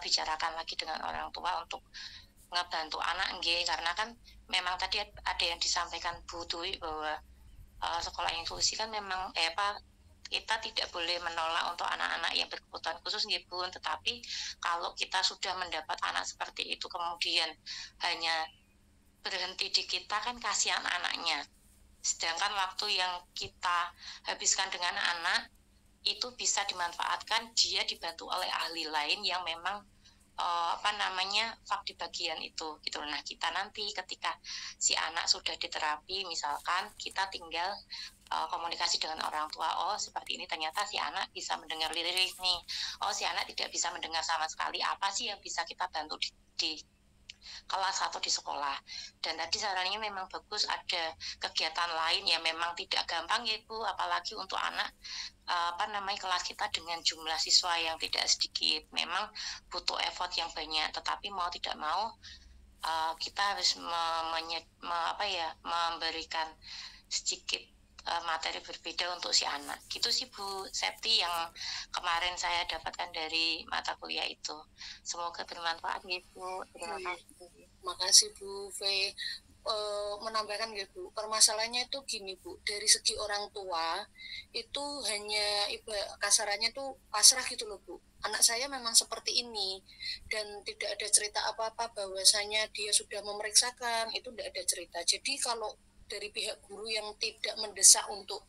bicarakan lagi dengan orang tua untuk ngebantu anak karena kan memang tadi ada yang disampaikan Bu Dwi bahwa sekolah inklusi kan memang kita tidak boleh menolak untuk anak-anak yang berkebutuhan khusus nggih Bun, tetapi kalau kita sudah mendapat anak seperti itu kemudian hanya berhenti di kita kan kasihan anaknya. Sedangkan waktu yang kita habiskan dengan anak itu bisa dimanfaatkan, dia dibantu oleh ahli lain yang memang fak di bagian itu gitu. Nah, kita nanti ketika si anak sudah diterapi misalkan kita tinggal komunikasi dengan orang tua, oh seperti ini ternyata si anak bisa mendengar lirik nih, oh si anak tidak bisa mendengar sama sekali, apa sih yang bisa kita bantu di kelas atau di sekolah. Dan tadi sarannya memang bagus, ada kegiatan lain yang memang tidak gampang ya Bu, apalagi untuk anak kelas kita dengan jumlah siswa yang tidak sedikit, memang butuh effort yang banyak, tetapi mau tidak mau kita harus memberikan sedikit materi berbeda untuk si anak. Gitu sih Bu Septi yang kemarin saya dapatkan dari mata kuliah itu. Semoga bermanfaat gitu. Terima kasih. Makasih Bu V. Menambahkan gitu, permasalahannya itu gini Bu, dari segi orang tua itu hanya kasarannya tuh pasrah gitu loh Bu, anak saya memang seperti ini dan tidak ada cerita apa-apa bahwasanya dia sudah memeriksakan, itu tidak ada cerita. Jadi kalau dari pihak guru yang tidak mendesak untuk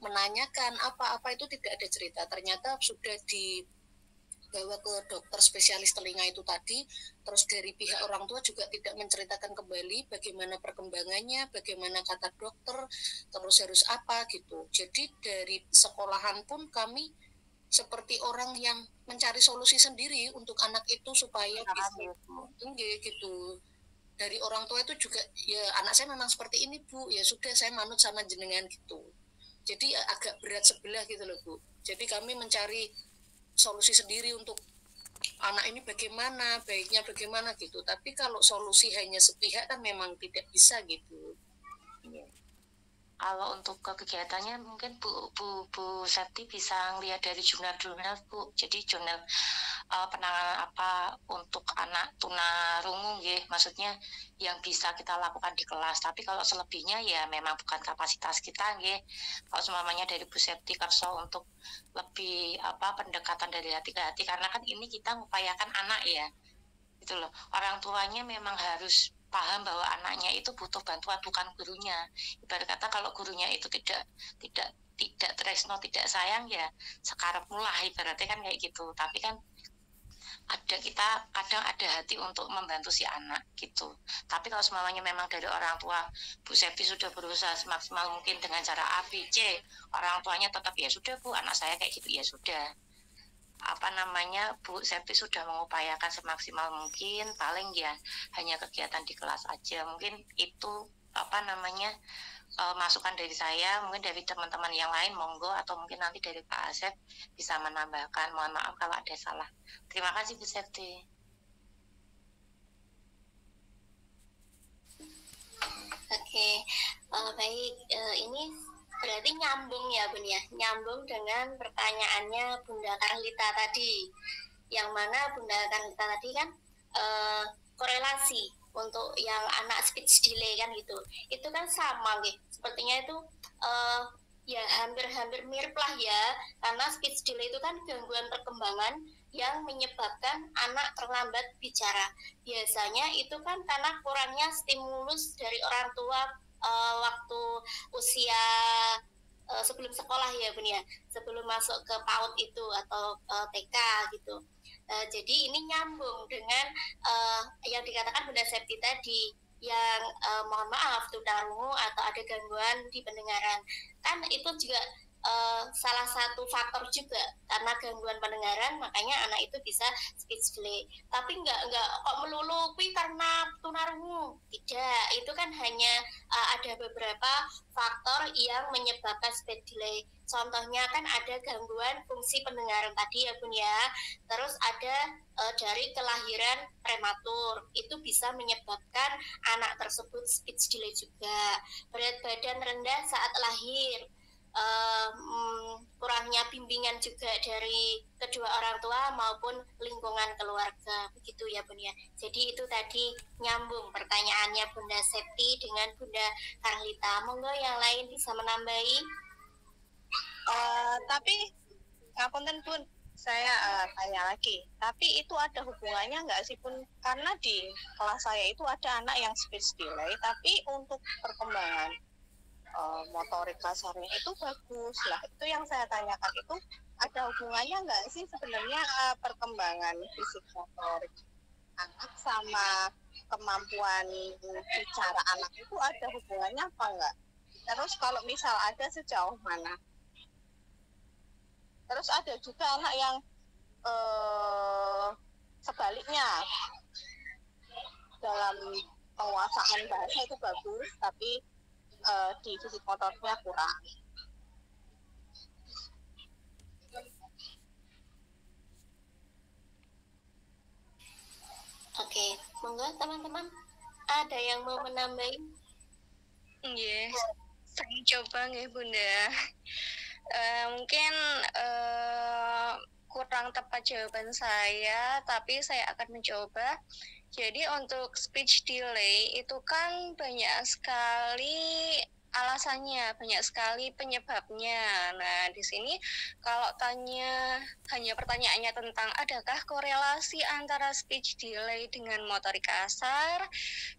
menanyakan apa-apa itu tidak ada cerita, ternyata sudah dibawa ke dokter spesialis telinga itu tadi, terus dari pihak orang tua juga tidak menceritakan kembali bagaimana perkembangannya, bagaimana kata dokter, terus harus apa gitu. Jadi dari sekolahan pun kami seperti orang yang mencari solusi sendiri untuk anak itu supaya bisa tinggi gitu. Dari orang tua itu juga, ya anak saya memang seperti ini Bu, ya sudah saya manut sama jenengan gitu. Jadi agak berat sebelah gitu loh Bu. Jadi kami mencari solusi sendiri untuk anak ini bagaimana, baiknya bagaimana gitu. Tapi kalau solusi hanya sepihak kan memang tidak bisa gitu. Kalau untuk kegiatannya mungkin Bu Septi bisa lihat dari jurnal-jurnal Bu. Jadi jurnal penanganan apa untuk anak tunarungu ya, maksudnya yang bisa kita lakukan di kelas. Tapi kalau selebihnya ya memang bukan kapasitas kita ya. Kalau semuanya dari Bu Septi Kerso untuk lebih pendekatan dari hati ke hati, karena kan ini kita mengupayakan anak ya. Gitu loh. Orang tuanya memang harus paham bahwa anaknya itu butuh bantuan, bukan gurunya. Ibarat kata kalau gurunya itu tidak tresno, tidak sayang ya sekarang mulai ibaratnya kan kayak gitu. Tapi kan kita kadang ada hati untuk membantu si anak gitu. Tapi kalau semuanya memang dari orang tua, Bu Septi sudah berusaha semaksimal mungkin dengan cara A, B, C, orang tuanya tetap ya sudah Bu, anak saya kayak gitu ya sudah. Bu Septi sudah mengupayakan semaksimal mungkin, paling ya hanya kegiatan di kelas aja. Mungkin itu masukan dari saya, mungkin dari teman-teman yang lain monggo, atau mungkin nanti dari Pak Asep bisa menambahkan. Mohon maaf kalau ada salah. Terima kasih Bu Septi. Oke, baik. Ini berarti nyambung ya Bun ya, nyambung dengan pertanyaannya Bunda Karlita tadi, yang mana Bunda Karlita tadi kan korelasi untuk yang anak speech delay kan gitu, itu kan sama gitu, sepertinya itu ya hampir-hampir mirip lah ya, karena speech delay itu kan gangguan perkembangan yang menyebabkan anak terlambat bicara. Biasanya itu kan karena kurangnya stimulus dari orang tua waktu usia sebelum sekolah ya Bun ya, sebelum masuk ke PAUD itu atau TK gitu. Jadi ini nyambung dengan yang dikatakan Bunda Septi tadi, yang mohon maaf tunarungu atau ada gangguan di pendengaran, kan itu juga salah satu faktor juga, karena gangguan pendengaran makanya anak itu bisa speech delay. Tapi enggak kok melulu karena tunarungu, tidak. Itu kan hanya ada beberapa faktor yang menyebabkan speech delay. Contohnya kan ada gangguan fungsi pendengaran tadi ya Bun ya, terus ada dari kelahiran prematur, itu bisa menyebabkan anak tersebut speech delay juga. Berat badan rendah saat lahir, kurangnya bimbingan juga dari kedua orang tua maupun lingkungan keluarga, begitu ya Bun ya. Jadi itu tadi nyambung pertanyaannya Bunda Septi dengan Bunda Karlita. Monggo yang lain bisa menambahi. Tapi ngapunten Bun, saya tanya lagi. Tapi itu ada hubungannya nggak sih Bun? Karena di kelas saya itu ada anak yang speech delay, tapi untuk perkembangan motorik kasarnya itu bagus lah. Itu yang saya tanyakan, itu ada hubungannya nggak sih sebenarnya perkembangan fisik motorik anak sama kemampuan bicara anak itu ada hubungannya apa enggak? Terus kalau misal ada, sejauh mana? Terus ada juga anak yang sebaliknya, dalam penguasaan bahasa itu bagus, tapi di fisik motoriknya kurang. Oke, monggo teman-teman. Ada yang mau menambahin? Iya, saya coba nggih Bunda. Mungkin kurang tepat jawaban saya, tapi saya akan mencoba. Jadi untuk speech delay itu kan banyak sekali alasannya, banyak sekali penyebabnya. Nah, di sini kalau hanya pertanyaannya tentang adakah korelasi antara speech delay dengan motorik kasar,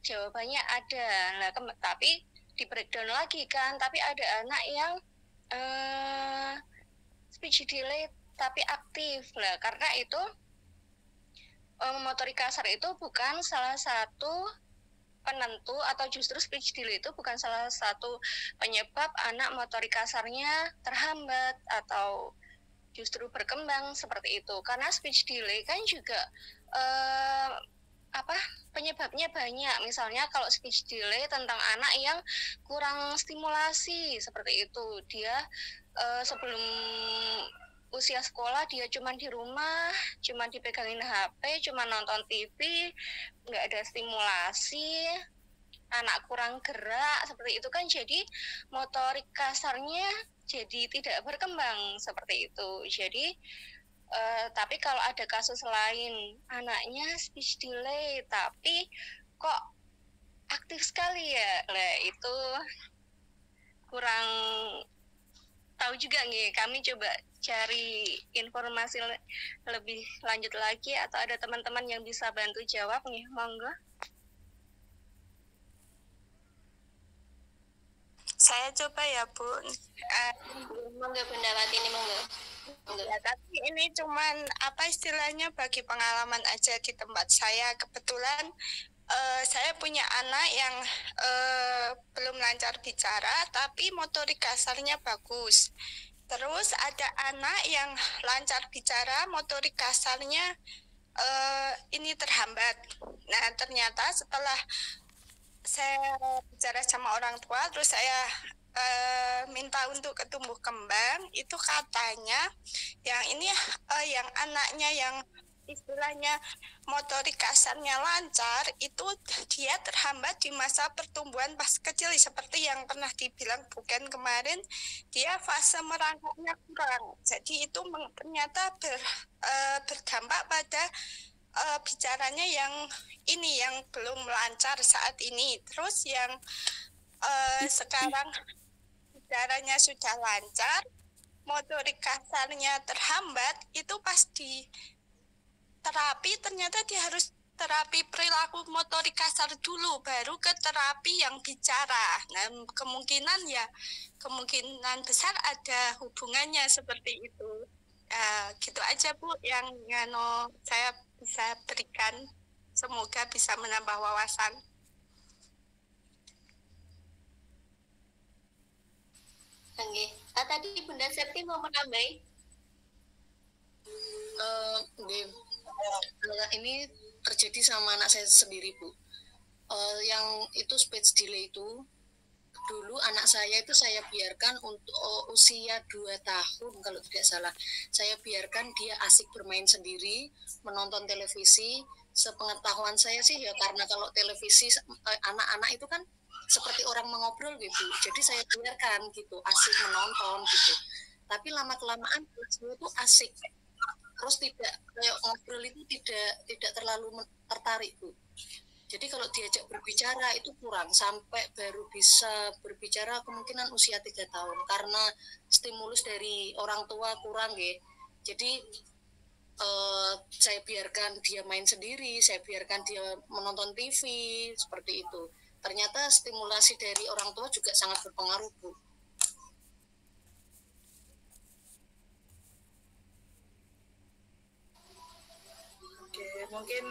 jawabannya ada. Nah, tapi di breakdown lagi kan, tapi ada anak yang speech delay tapi aktif lah, karena itu motorik kasar itu bukan salah satu penentu, atau justru speech delay itu bukan salah satu penyebab anak motorik kasarnya terhambat atau justru berkembang seperti itu. Karena speech delay kan juga penyebabnya banyak. Misalnya kalau speech delay tentang anak yang kurang stimulasi seperti itu, dia sebelum usia sekolah dia cuma di rumah, cuma dipegangin HP, cuma nonton TV, nggak ada stimulasi, anak kurang gerak seperti itu kan, jadi motorik kasarnya jadi tidak berkembang seperti itu. Jadi tapi kalau ada kasus lain, anaknya speech delay tapi kok aktif sekali ya, lah itu kurang tahu juga nih. Kami coba cari informasi lebih lanjut lagi, atau ada teman-teman yang bisa bantu jawab nih, monggo. Saya coba ya Bu. Monggo Bunda Watini, monggo. Ya, tapi ini cuman istilahnya bagi pengalaman aja di tempat saya. Kebetulan saya punya anak yang belum lancar bicara tapi motorik kasarnya bagus. Terus ada anak yang lancar bicara, motorik kasarnya ini terhambat. Nah, ternyata setelah saya bicara sama orang tua, terus saya minta untuk ke tumbuh kembang, itu katanya yang ini yang anaknya yang istilahnya motorik kasarnya lancar itu dia terhambat di masa pertumbuhan pas kecil, seperti yang pernah dibilang bukan kemarin, dia fase merangkaknya kurang. Jadi itu ternyata berdampak pada bicaranya yang ini yang belum lancar saat ini. Terus yang sekarang bicaranya sudah lancar, motorik kasarnya terhambat, itu pasti terapi ternyata dia harus terapi perilaku motorik kasar dulu, baru ke terapi yang bicara. Nah, kemungkinan besar ada hubungannya seperti itu. Gitu aja Bu yang saya bisa berikan. Semoga bisa menambah wawasan. Oke. Tadi Bunda Septi mau menambahi? Ini terjadi sama anak saya sendiri Bu. Yang itu speech delay itu, dulu anak saya itu saya biarkan untuk usia 2 tahun kalau tidak salah. Saya biarkan dia asik bermain sendiri, menonton televisi. Sepengetahuan saya sih ya, karena kalau televisi anak-anak itu kan seperti orang mengobrol gitu. Jadi saya biarkan gitu, asik menonton gitu. Tapi lama-kelamaan dia itu asik. Terus tidak kayak ngobrol itu tidak terlalu tertarik Bu. Jadi kalau diajak berbicara itu kurang, sampai baru bisa berbicara kemungkinan usia 3 tahun karena stimulus dari orang tua kurang ya. Jadi saya biarkan dia main sendiri, saya biarkan dia menonton TV seperti itu. Ternyata stimulasi dari orang tua juga sangat berpengaruh, Bu. Oke, mungkin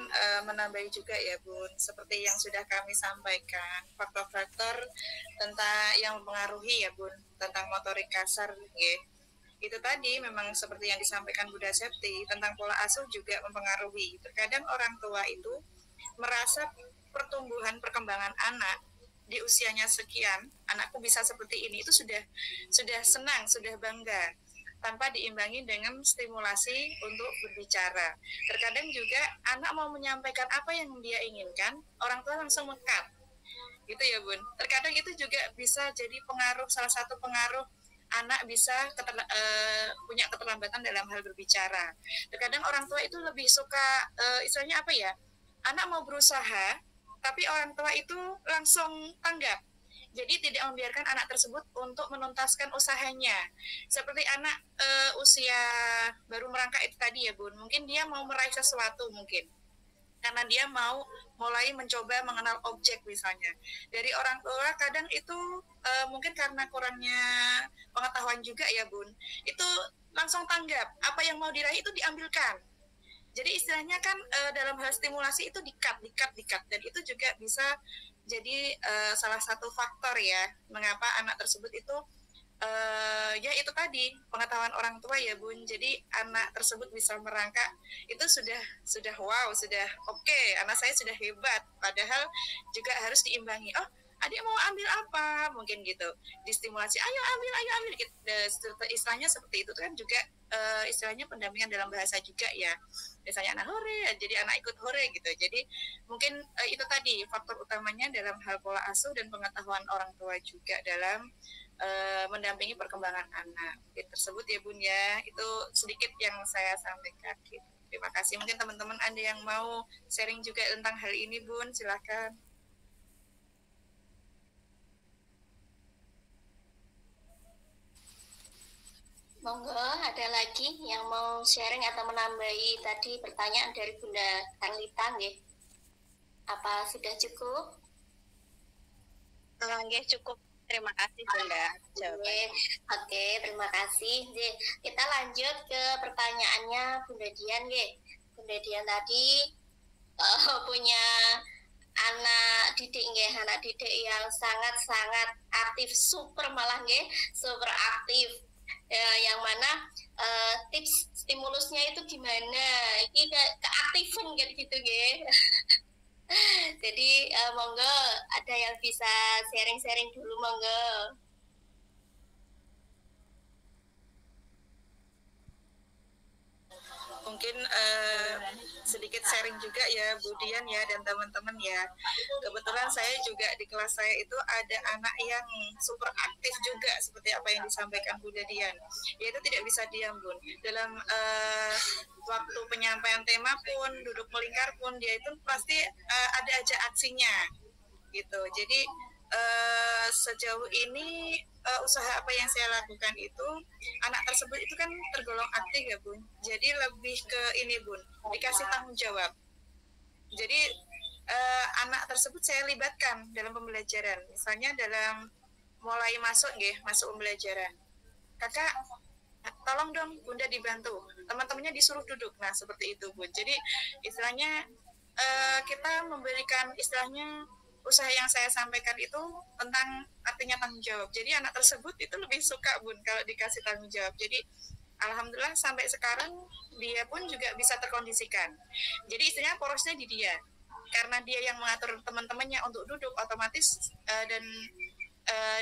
menambahi juga ya Bun, seperti yang sudah kami sampaikan, faktor-faktor tentang yang mempengaruhi ya Bun, tentang motorik kasar ya. Itu tadi memang seperti yang disampaikan Bunda Septi, tentang pola asuh juga mempengaruhi. Terkadang orang tua itu merasa perkembangan anak di usianya sekian, anakku bisa seperti ini, itu sudah senang, sudah bangga, tanpa diimbangi dengan stimulasi untuk berbicara. Terkadang juga anak mau menyampaikan apa yang dia inginkan, orang tua langsung mengkat. Gitu ya Bun. Terkadang itu juga bisa jadi pengaruh, salah satu pengaruh anak bisa punya keterlambatan dalam hal berbicara. Terkadang orang tua itu lebih suka istilahnya apa ya? Anak mau berusaha, tapi orang tua itu langsung tanggap. Jadi tidak membiarkan anak tersebut untuk menuntaskan usahanya. Seperti anak usia baru merangkak itu tadi ya Bun, mungkin dia mau meraih sesuatu mungkin. Karena dia mau mulai mencoba mengenal objek misalnya. Dari orang tua kadang itu mungkin karena kurangnya pengetahuan juga ya Bun, itu langsung tanggap, apa yang mau diraih itu diambilkan. Jadi istilahnya kan dalam hal stimulasi itu dikat, dan itu juga bisa jadi salah satu faktor ya mengapa anak tersebut itu ya itu tadi pengetahuan orang tua ya Bun. Jadi anak tersebut bisa merangkak itu sudah wow, sudah oke, anak saya sudah hebat. Padahal juga harus diimbangi. Oh, adik mau ambil apa? Mungkin gitu. Distimulasi, ayo ambil gitu. Istilahnya seperti itu kan juga istilahnya pendampingan dalam bahasa juga ya. Biasanya anak hore, jadi anak ikut hore gitu. Jadi mungkin itu tadi faktor utamanya dalam hal pola asuh dan pengetahuan orang tua juga dalam mendampingi perkembangan anak tersebut ya Bun ya. Itu sedikit yang saya sampaikan gitu. Terima kasih. Mungkin teman-teman ada yang mau sharing juga tentang hal ini Bun, silakan. Monggo, ada lagi yang mau sharing atau menambahi tadi pertanyaan dari Bunda Tanglita nggih? Apa sudah cukup? Nggih, cukup. Terima kasih Bunda. Oke, terima kasih. Kita lanjut ke pertanyaannya Bunda Dian nggih. Bunda Dian tadi punya anak didik nggih, anak didik yang sangat-sangat aktif, super malah nggih, super aktif. Yang mana tips stimulusnya itu gimana? Ini keaktifan gitu nggih. Jadi monggo ada yang bisa sharing-sharing dulu monggo. Mungkin sedikit sharing juga ya Bu Dian ya dan teman-teman ya. Kebetulan saya juga di kelas saya itu ada anak yang super aktif juga seperti apa yang disampaikan Bu Dian. Yaitu tidak bisa diam Bun. Dalam waktu penyampaian tema pun, duduk melingkar pun, dia itu pasti ada aja aksinya gitu. Jadi sejauh ini usaha apa yang saya lakukan itu, anak tersebut itu kan tergolong aktif ya Bun. Jadi lebih ke ini Bun, dikasih tanggung jawab. Jadi anak tersebut saya libatkan dalam pembelajaran. Misalnya dalam mulai masuk pembelajaran. Kakak, tolong dong Bunda dibantu. Teman-temannya disuruh duduk. Nah seperti itu Bun. Jadi istilahnya kita memberikan istilahnya usaha yang saya sampaikan itu tentang artinya tanggung jawab. Jadi anak tersebut itu lebih suka Bun kalau dikasih tanggung jawab. Jadi alhamdulillah sampai sekarang dia pun juga bisa terkondisikan. Jadi istilahnya porosnya di dia. Karena dia yang mengatur teman-temannya untuk duduk otomatis dan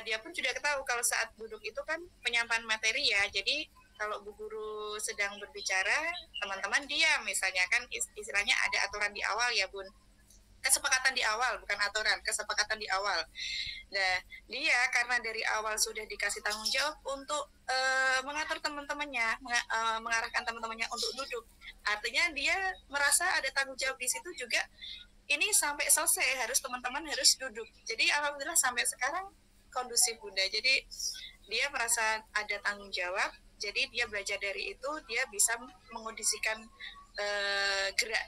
dia pun juga tahu kalau saat duduk itu kan penyampaian materi ya. Jadi kalau Bu Guru sedang berbicara, teman-teman diam misalnya kan istilahnya ada aturan di awal ya Bun. Kesepakatan di awal, bukan aturan, kesepakatan di awal. Nah, dia karena dari awal sudah dikasih tanggung jawab untuk mengatur teman-temannya, mengarahkan teman-temannya untuk duduk. Artinya dia merasa ada tanggung jawab di situ juga, ini sampai selesai teman-teman harus duduk. Jadi alhamdulillah sampai sekarang kondusif Bunda. Jadi dia merasa ada tanggung jawab. Jadi dia belajar dari itu, dia bisa mengondisikan gerak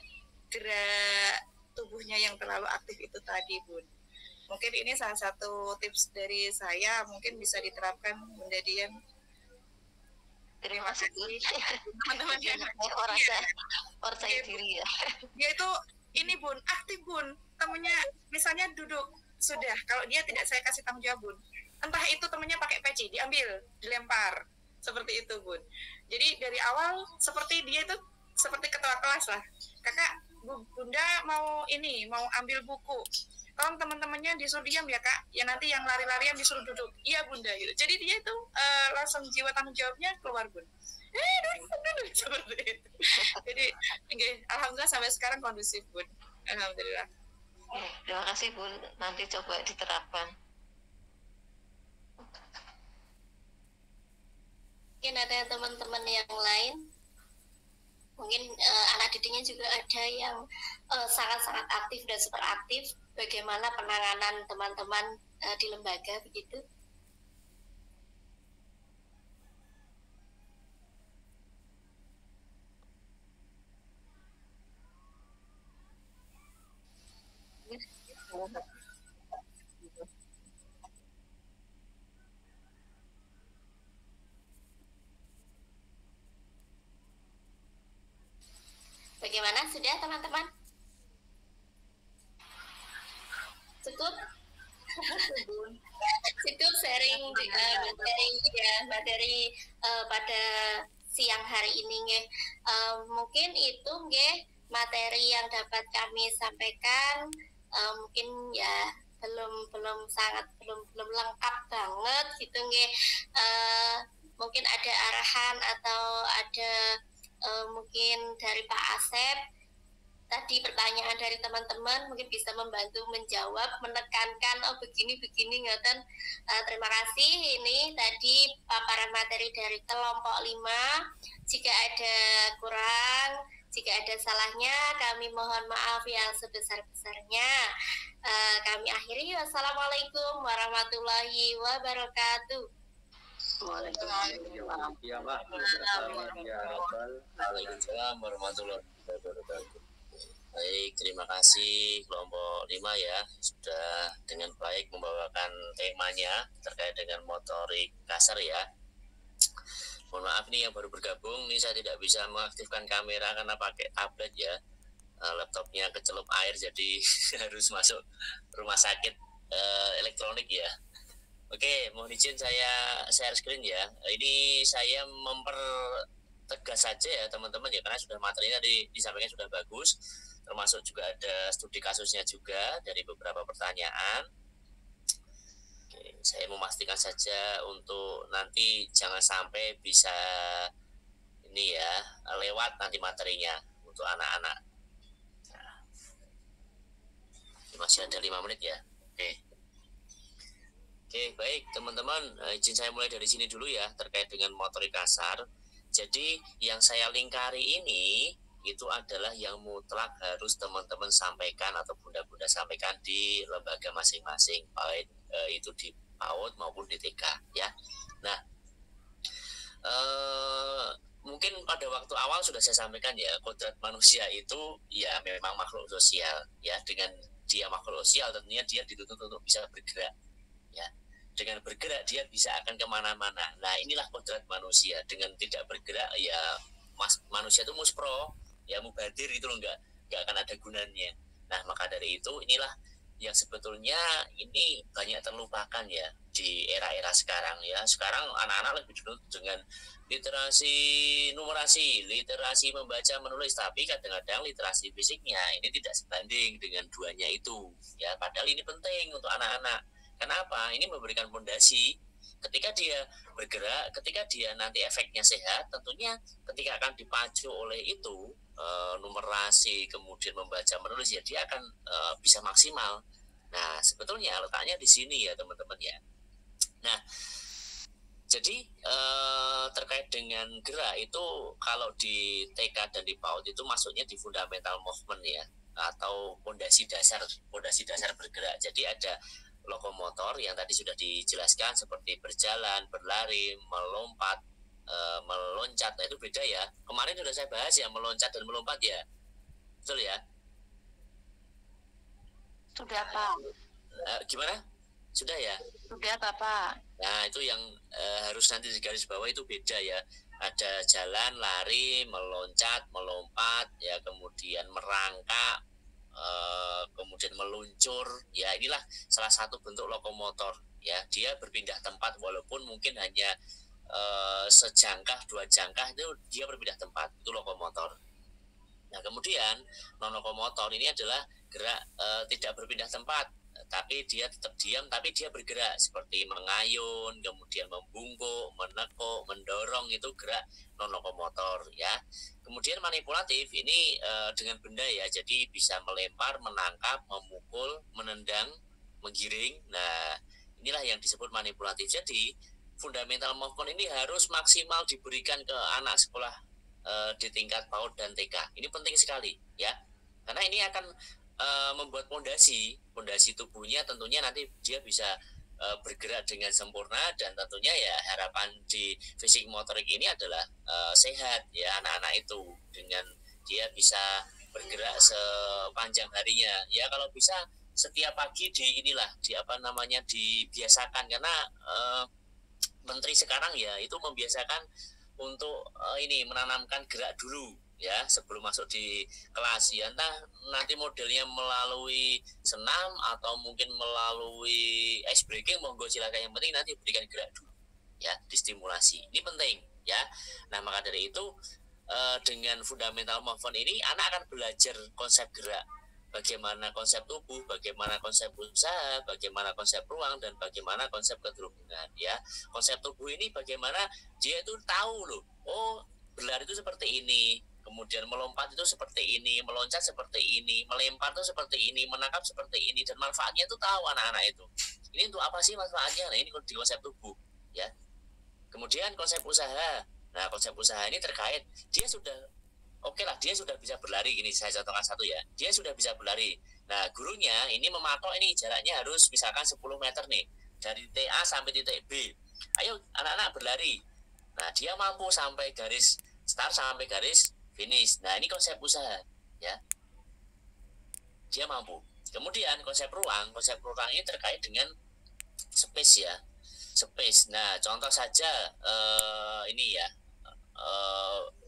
tubuhnya yang terlalu aktif itu tadi, Bun. Mungkin ini salah satu tips dari saya, mungkin bisa diterapkan Bunda Dian. Terima kasih teman-teman yang percaya diri ya. Dia itu ini Bun, aktif Bun. Temennya misalnya duduk, sudah kalau dia tidak saya kasih tanggung jawab Bun. Entah itu temennya pakai peci, diambil, dilempar. Seperti itu Bun. Jadi dari awal seperti dia itu seperti ketua kelas lah. Kakak, Bunda mau ambil buku. Tolong teman-temannya disuruh diam ya Kak. Ya nanti yang lari-larian disuruh duduk. Iya Bunda gitu. Jadi dia itu langsung jiwa tanggung jawabnya keluar Bun. Seperti itu. Jadi alhamdulillah sampai sekarang kondusif Bun. Alhamdulillah. Terima kasih Bun. Nanti coba diterapkan. Mungkin ada teman-teman yang lain, mungkin anak didiknya juga ada yang sangat-sangat aktif dan super aktif. Bagaimana penanganan teman-teman di lembaga begitu? Bagaimana, sudah teman-teman? Cukup? Cukup sharing materi pada siang hari ini. Mungkin itu materi yang dapat kami sampaikan. Mungkin ya belum lengkap banget gitu mungkin ada arahan atau ada mungkin dari Pak Asep tadi pertanyaan dari teman-teman mungkin bisa membantu menjawab, menekankan begini ngoten. Terima kasih, ini tadi paparan materi dari kelompok 5. Jika ada kurang, jika ada salahnya kami mohon maaf yang sebesar-besarnya. Kami akhiri. Wassalamualaikum warahmatullahi wabarakatuh. Waalaikumsalam warahmatullahi wabarakatuh. Baik, terima kasih kelompok 5 ya, sudah dengan baik membawakan temanya terkait dengan motorik kasar ya. Mohon maaf nih yang baru bergabung, nih saya tidak bisa mengaktifkan kamera karena pakai tablet ya. Laptopnya kecelup air jadi harus masuk rumah sakit elektronik ya. Oke, mohon izin saya share screen ya. Ini saya mempertegas saja ya teman-teman ya, karena sudah materinya disampaikan sudah bagus. Termasuk juga ada studi kasusnya juga dari beberapa pertanyaan. Oke, saya memastikan saja untuk nanti jangan sampai bisa ini ya lewat nanti materinya untuk anak-anak. Nah, masih ada 5 menit ya. Oke, baik teman-teman, izin saya mulai dari sini dulu ya terkait dengan motorik kasar. Jadi yang saya lingkari ini itu adalah yang mutlak harus teman-teman sampaikan atau bunda-bunda sampaikan di lembaga masing-masing, baik itu di PAUD maupun di TK ya. Nah, mungkin pada waktu awal sudah saya sampaikan ya, kodrat manusia itu ya memang makhluk sosial ya. Dengan dia makhluk sosial tentunya dia dituntut untuk bisa bergerak ya. Dengan bergerak dia bisa akan kemana-mana. Nah, inilah kodrat manusia. Dengan tidak bergerak ya manusia itu muspro ya, mubadir gitu loh, nggak akan ada gunanya. Nah, maka dari itu inilah yang sebetulnya ini banyak terlupakan ya di era-era sekarang ya. Sekarang anak-anak lebih dulu dengan literasi numerasi, literasi membaca menulis, tapi kadang-kadang literasi fisiknya ini tidak sebanding dengan duanya itu ya. Padahal ini penting untuk anak-anak. Kenapa? Ini memberikan fondasi. Ketika dia bergerak, ketika dia nanti efeknya sehat, tentunya ketika akan dipacu oleh itu numerasi, kemudian membaca menulis ya dia akan bisa maksimal. Nah, sebetulnya letaknya di sini ya teman-teman ya. Nah, jadi terkait dengan gerak itu kalau di TK dan di PAUD itu masuknya di fundamental movement ya. atau pondasi dasar bergerak. Jadi ada lokomotor yang tadi sudah dijelaskan seperti berjalan, berlari, melompat, meloncat. Nah, itu beda ya. Kemarin sudah saya bahas ya, meloncat dan melompat ya. Betul ya? Sudah, Pak. Gimana? Sudah ya? Sudah, Bapak. Nah, itu yang harus nanti di garis bawah itu beda ya. Ada jalan, lari, meloncat, melompat, ya, kemudian merangkak, kemudian meluncur. Ya, inilah salah satu bentuk lokomotor. Ya, dia berpindah tempat walaupun mungkin hanya sejangkah, 2 jangkah, itu dia berpindah tempat. Itu lokomotor. Nah, kemudian non lokomotor ini adalah gerak tidak berpindah tempat, tapi dia tetap diam, tapi dia bergerak seperti mengayun, kemudian membungkuk, menekuk, mendorong, itu gerak non lokomotor ya. Kemudian manipulatif ini dengan benda ya, jadi bisa melempar, menangkap, memukul, menendang, menggiring. Nah, inilah yang disebut manipulatif. Jadi fundamental movement ini harus maksimal diberikan ke anak sekolah di tingkat PAUD dan TK. Ini penting sekali ya, karena ini akan membuat pondasi tubuhnya, tentunya nanti dia bisa bergerak dengan sempurna, dan tentunya ya harapan di fisik motorik ini adalah sehat ya anak-anak itu, dengan dia bisa bergerak sepanjang harinya ya. Kalau bisa setiap pagi dibiasakan, karena menteri sekarang ya itu membiasakan untuk ini menanamkan gerak dulu ya sebelum masuk di kelas ya, entah nanti modelnya melalui senam atau mungkin melalui ice breaking, monggo silakan, yang penting nanti berikan gerak dulu ya, distimulasi, ini penting ya. Nah, maka dari itu dengan fundamental movement ini anak akan belajar konsep gerak, bagaimana konsep tubuh, bagaimana konsep usaha, bagaimana konsep ruang, dan bagaimana konsep keterhubungan ya. Konsep tubuh ini bagaimana dia itu tahu loh, oh berlari itu seperti ini, kemudian melompat itu seperti ini, meloncat seperti ini, melempar itu seperti ini, menangkap seperti ini, dan manfaatnya itu tahu anak-anak itu. Ini untuk apa sih manfaatnya? Nah, ini di konsep tubuh ya. Kemudian konsep usaha. Nah, konsep usaha ini terkait dia sudah dia sudah bisa berlari, gini saya contohkan satu ya, dia sudah bisa berlari. Nah, gurunya ini mematok ini jaraknya harus misalkan 10 meter nih, dari titik A sampai titik B. Ayo anak-anak berlari. Nah, dia mampu sampai garis start sampai garis finish. Nah, ini konsep usaha ya, dia mampu. Kemudian konsep ruang ini terkait dengan space ya, space. Nah, contoh saja ini ya,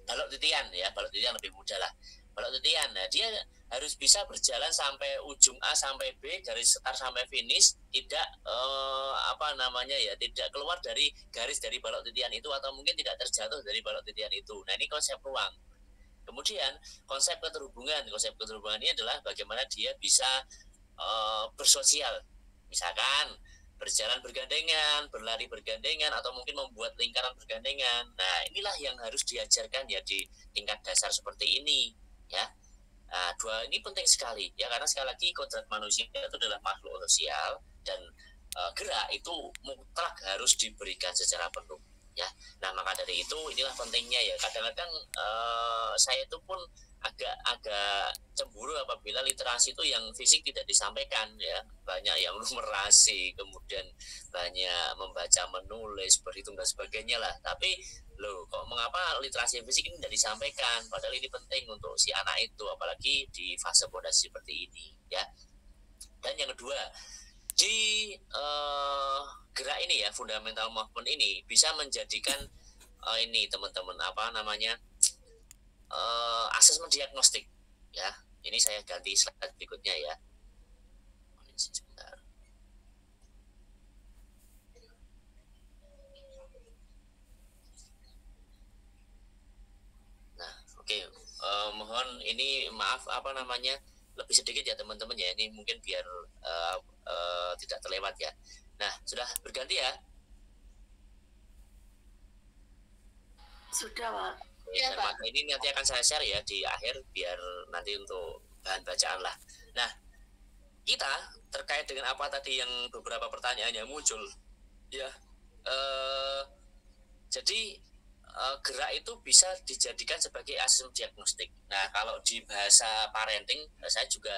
balok titian ya, balok titian lebih mudah lah. Balok titian, nah dia harus bisa berjalan sampai ujung A sampai B, garis start sampai finish, tidak tidak keluar dari garis dari balok titian itu, atau mungkin tidak terjatuh dari balok titian itu. Nah, ini konsep ruang. Kemudian konsep keterhubungan ini adalah bagaimana dia bisa bersosial, misalkan berjalan bergandengan, berlari bergandengan, atau mungkin membuat lingkaran bergandengan. Nah, inilah yang harus diajarkan ya di tingkat dasar seperti ini ya. Nah, 2 ini penting sekali ya, karena sekali lagi kodrat manusia itu adalah makhluk sosial, dan gerak itu mutlak harus diberikan secara penuh ya. Nah, maka dari itu inilah pentingnya ya. Kadang-kadang saya itu pun agak cemburu apabila literasi itu yang fisik tidak disampaikan ya. Banyak yang numerasi, kemudian banyak membaca, menulis, berhitung dan sebagainya lah. Tapi loh, kok mengapa literasi fisik ini tidak disampaikan? Padahal ini penting untuk si anak itu, apalagi di fase pondasi seperti ini ya. Dan yang kedua, di gerak ini ya, fundamental movement ini bisa menjadikan ini teman-teman asesmen diagnostik ya. Ini saya ganti slide berikutnya ya. Sebentar. Nah, oke. Mohon ini maaf lebih sedikit ya teman-teman ya. Ini mungkin biar tidak terlewat ya. Nah, sudah berganti ya? Sudah, Pak. Ya, maka ini nanti akan saya share ya di akhir, biar nanti untuk bahan bacaan lah. Nah, kita terkait dengan apa tadi yang beberapa pertanyaan yang muncul ya, jadi gerak itu bisa dijadikan sebagai asesmen diagnostik. Nah, kalau di bahasa parenting, saya juga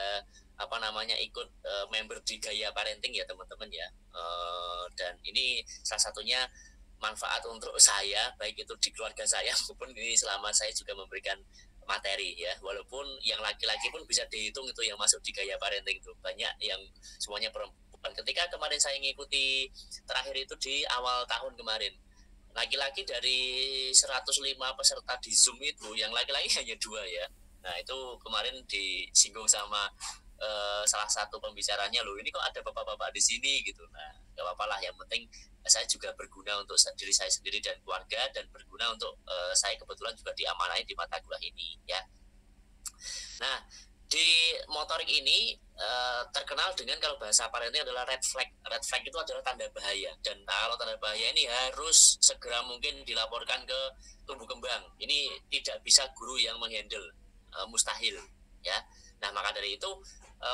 ikut member di Gaya Parenting ya teman-teman ya. Dan ini salah satunya manfaat untuk saya, baik itu di keluarga saya maupun ini selama saya juga memberikan materi ya. Walaupun yang laki-laki pun bisa dihitung itu yang masuk di Gaya Parenting itu banyak yang semuanya perempuan. Ketika kemarin saya ngikuti terakhir itu di awal tahun kemarin, laki-laki dari 105 peserta di Zoom itu yang laki-laki hanya 2 ya. Nah itu kemarin disinggung sama salah satu pembicaranya, loh ini kok ada bapak-bapak di sini gitu. Nah gak apa-apa lah, yang penting saya juga berguna untuk diri saya sendiri dan keluarga, dan berguna untuk saya kebetulan juga diamanahi di mata kuliah ini ya. Nah di motorik ini terkenal dengan, kalau bahasa parenting adalah red flag. Red flag itu adalah tanda bahaya, dan kalau tanda bahaya ini harus segera mungkin dilaporkan ke tumbuh kembang. Ini tidak bisa guru yang menghandle, mustahil ya. Nah maka dari itu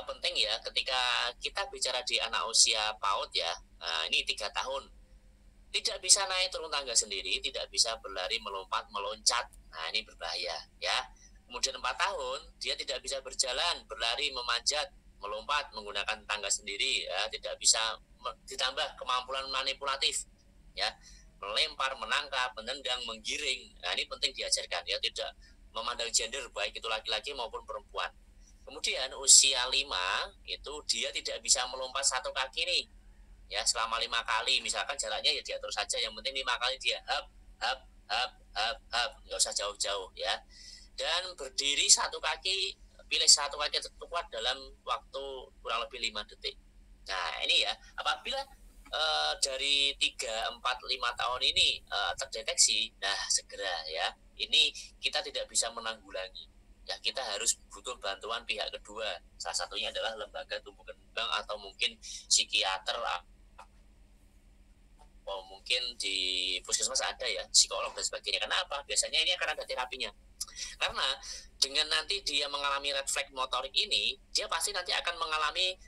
penting ya, ketika kita bicara di anak usia PAUD ya, ini 3 tahun, tidak bisa naik turun tangga sendiri, tidak bisa berlari, melompat, meloncat. Nah ini berbahaya ya. Kemudian 4 tahun dia tidak bisa berjalan, berlari, memanjat, melompat, menggunakan tangga sendiri ya, tidak bisa, ditambah kemampuan manipulatif ya, melempar, menangkap, menendang, menggiring. Nah ini penting diajarkan ya, tidak memandang gender baik itu laki-laki maupun perempuan. Kemudian usia 5 itu dia tidak bisa melompat 1 kaki nih ya selama 5 kali, misalkan jaraknya ya diatur saja, yang penting 5 kali dia hap, nggak usah jauh-jauh ya. Dan berdiri 1 kaki, pilih 1 kaki terkuat dalam waktu kurang lebih 5 detik. Nah ini ya, apabila dari 3, 4, 5 tahun ini terdeteksi, nah segera ya, ini kita tidak bisa menanggulangi ya, kita harus butuh bantuan pihak kedua. Salah satunya adalah lembaga tumbuh kembang atau mungkin psikiater, atau mungkin di puskesmas ada ya psikolog dan sebagainya. Kenapa? Biasanya ini akan ada terapinya. Karena dengan nanti dia mengalami red flag motorik ini, dia pasti nanti akan mengalami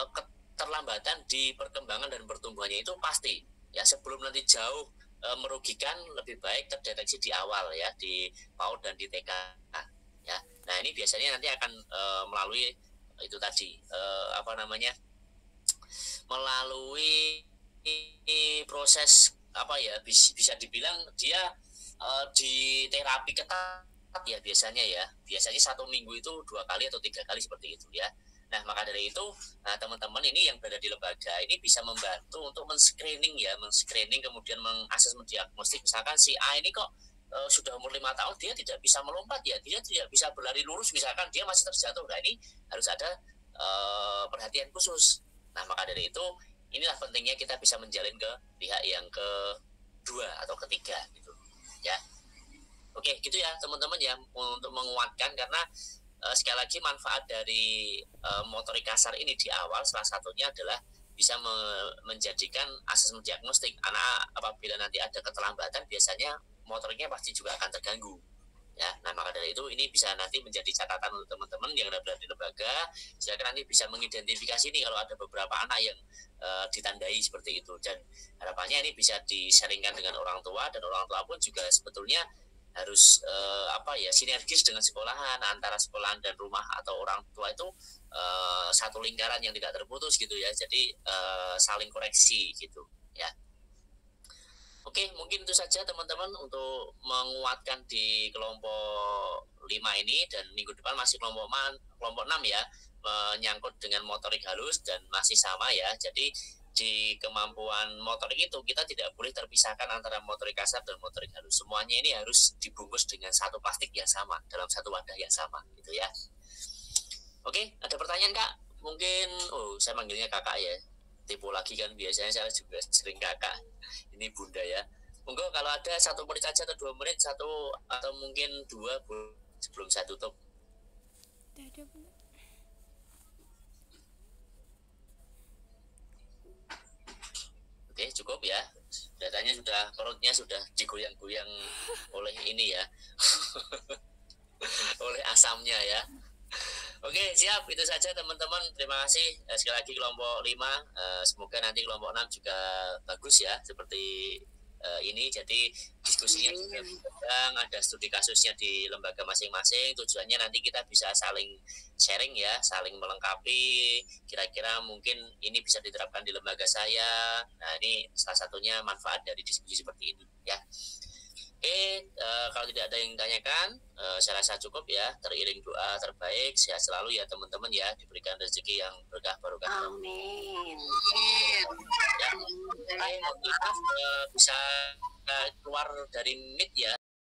keterlambatan di perkembangan dan pertumbuhannya, itu pasti ya. Sebelum nanti jauh merugikan, lebih baik terdeteksi di awal ya, di PAUD dan di TK ya. Nah ini biasanya nanti akan melalui itu tadi melalui proses bisa dibilang dia di terapi ketat ya biasanya ya. Biasanya 1 minggu itu 2 kali atau 3 kali seperti itu ya. Nah maka dari itu teman-teman ini yang berada di lembaga ini bisa membantu untuk men-screening kemudian meng-assessment diagnostik. Misalkan si A ini kok sudah umur 5 tahun dia tidak bisa melompat ya, dia tidak bisa berlari lurus, misalkan dia masih terjatuh. Nah ini harus ada perhatian khusus. Nah maka dari itu inilah pentingnya kita bisa menjalin ke pihak yang kedua atau ketiga gitu ya. Oke gitu ya teman-teman ya, untuk menguatkan, karena sekali lagi manfaat dari motorik kasar ini di awal salah satunya adalah bisa menjadikan asesmen diagnostik. Anak apabila nanti ada keterlambatan biasanya motoriknya pasti juga akan terganggu ya. Nah maka dari itu ini bisa nanti menjadi catatan untuk teman-teman yang ada di lembaga. Silakan nanti bisa mengidentifikasi nih kalau ada beberapa anak yang ditandai seperti itu, dan harapannya ini bisa disaringkan dengan orang tua, dan orang tua pun juga sebetulnya harus sinergis dengan sekolahan, antara sekolahan dan rumah atau orang tua itu satu lingkaran yang tidak terputus gitu ya. Jadi saling koreksi gitu ya. Oke, mungkin itu saja teman-teman untuk menguatkan di kelompok 5 ini, dan minggu depan masih kelompok 6 ya, menyangkut dengan motorik halus dan masih sama ya. Jadi di kemampuan motorik itu kita tidak boleh terpisahkan antara motorik kasar dan motorik halus. Semuanya ini harus dibungkus dengan satu plastik yang sama, dalam satu wadah yang sama gitu ya. Oke, ada pertanyaan Kak? Mungkin saya manggilnya Kakak ya. Tipu lagi kan, biasanya saya juga sering Kakak. Ini Bunda ya. Monggo kalau ada 1 menit saja atau 2 menit, 1 atau mungkin 2 sebelum saya tutup. Tidak ada, Bunda. Oke, cukup ya. Datanya sudah, perutnya sudah digoyang-goyang oleh ini ya. Oleh asamnya ya. Oke, siap. Itu saja teman-teman. Terima kasih. Sekali lagi kelompok 5. Semoga nanti kelompok 6 juga bagus ya. Seperti ini. Jadi diskusinya juga berkembang, ada studi kasusnya di lembaga masing-masing. Tujuannya nanti kita bisa saling sharing ya, saling melengkapi. Kira-kira mungkin ini bisa diterapkan di lembaga saya. Nah, ini salah satunya manfaat dari diskusi seperti ini ya. Oke, kalau tidak ada yang ditanyakan, saya rasa cukup ya. Teriring doa terbaik, sehat selalu ya teman-teman ya, diberikan rezeki yang berkah barokah. Amin. Ya, maaf bisa keluar dari Meet ya.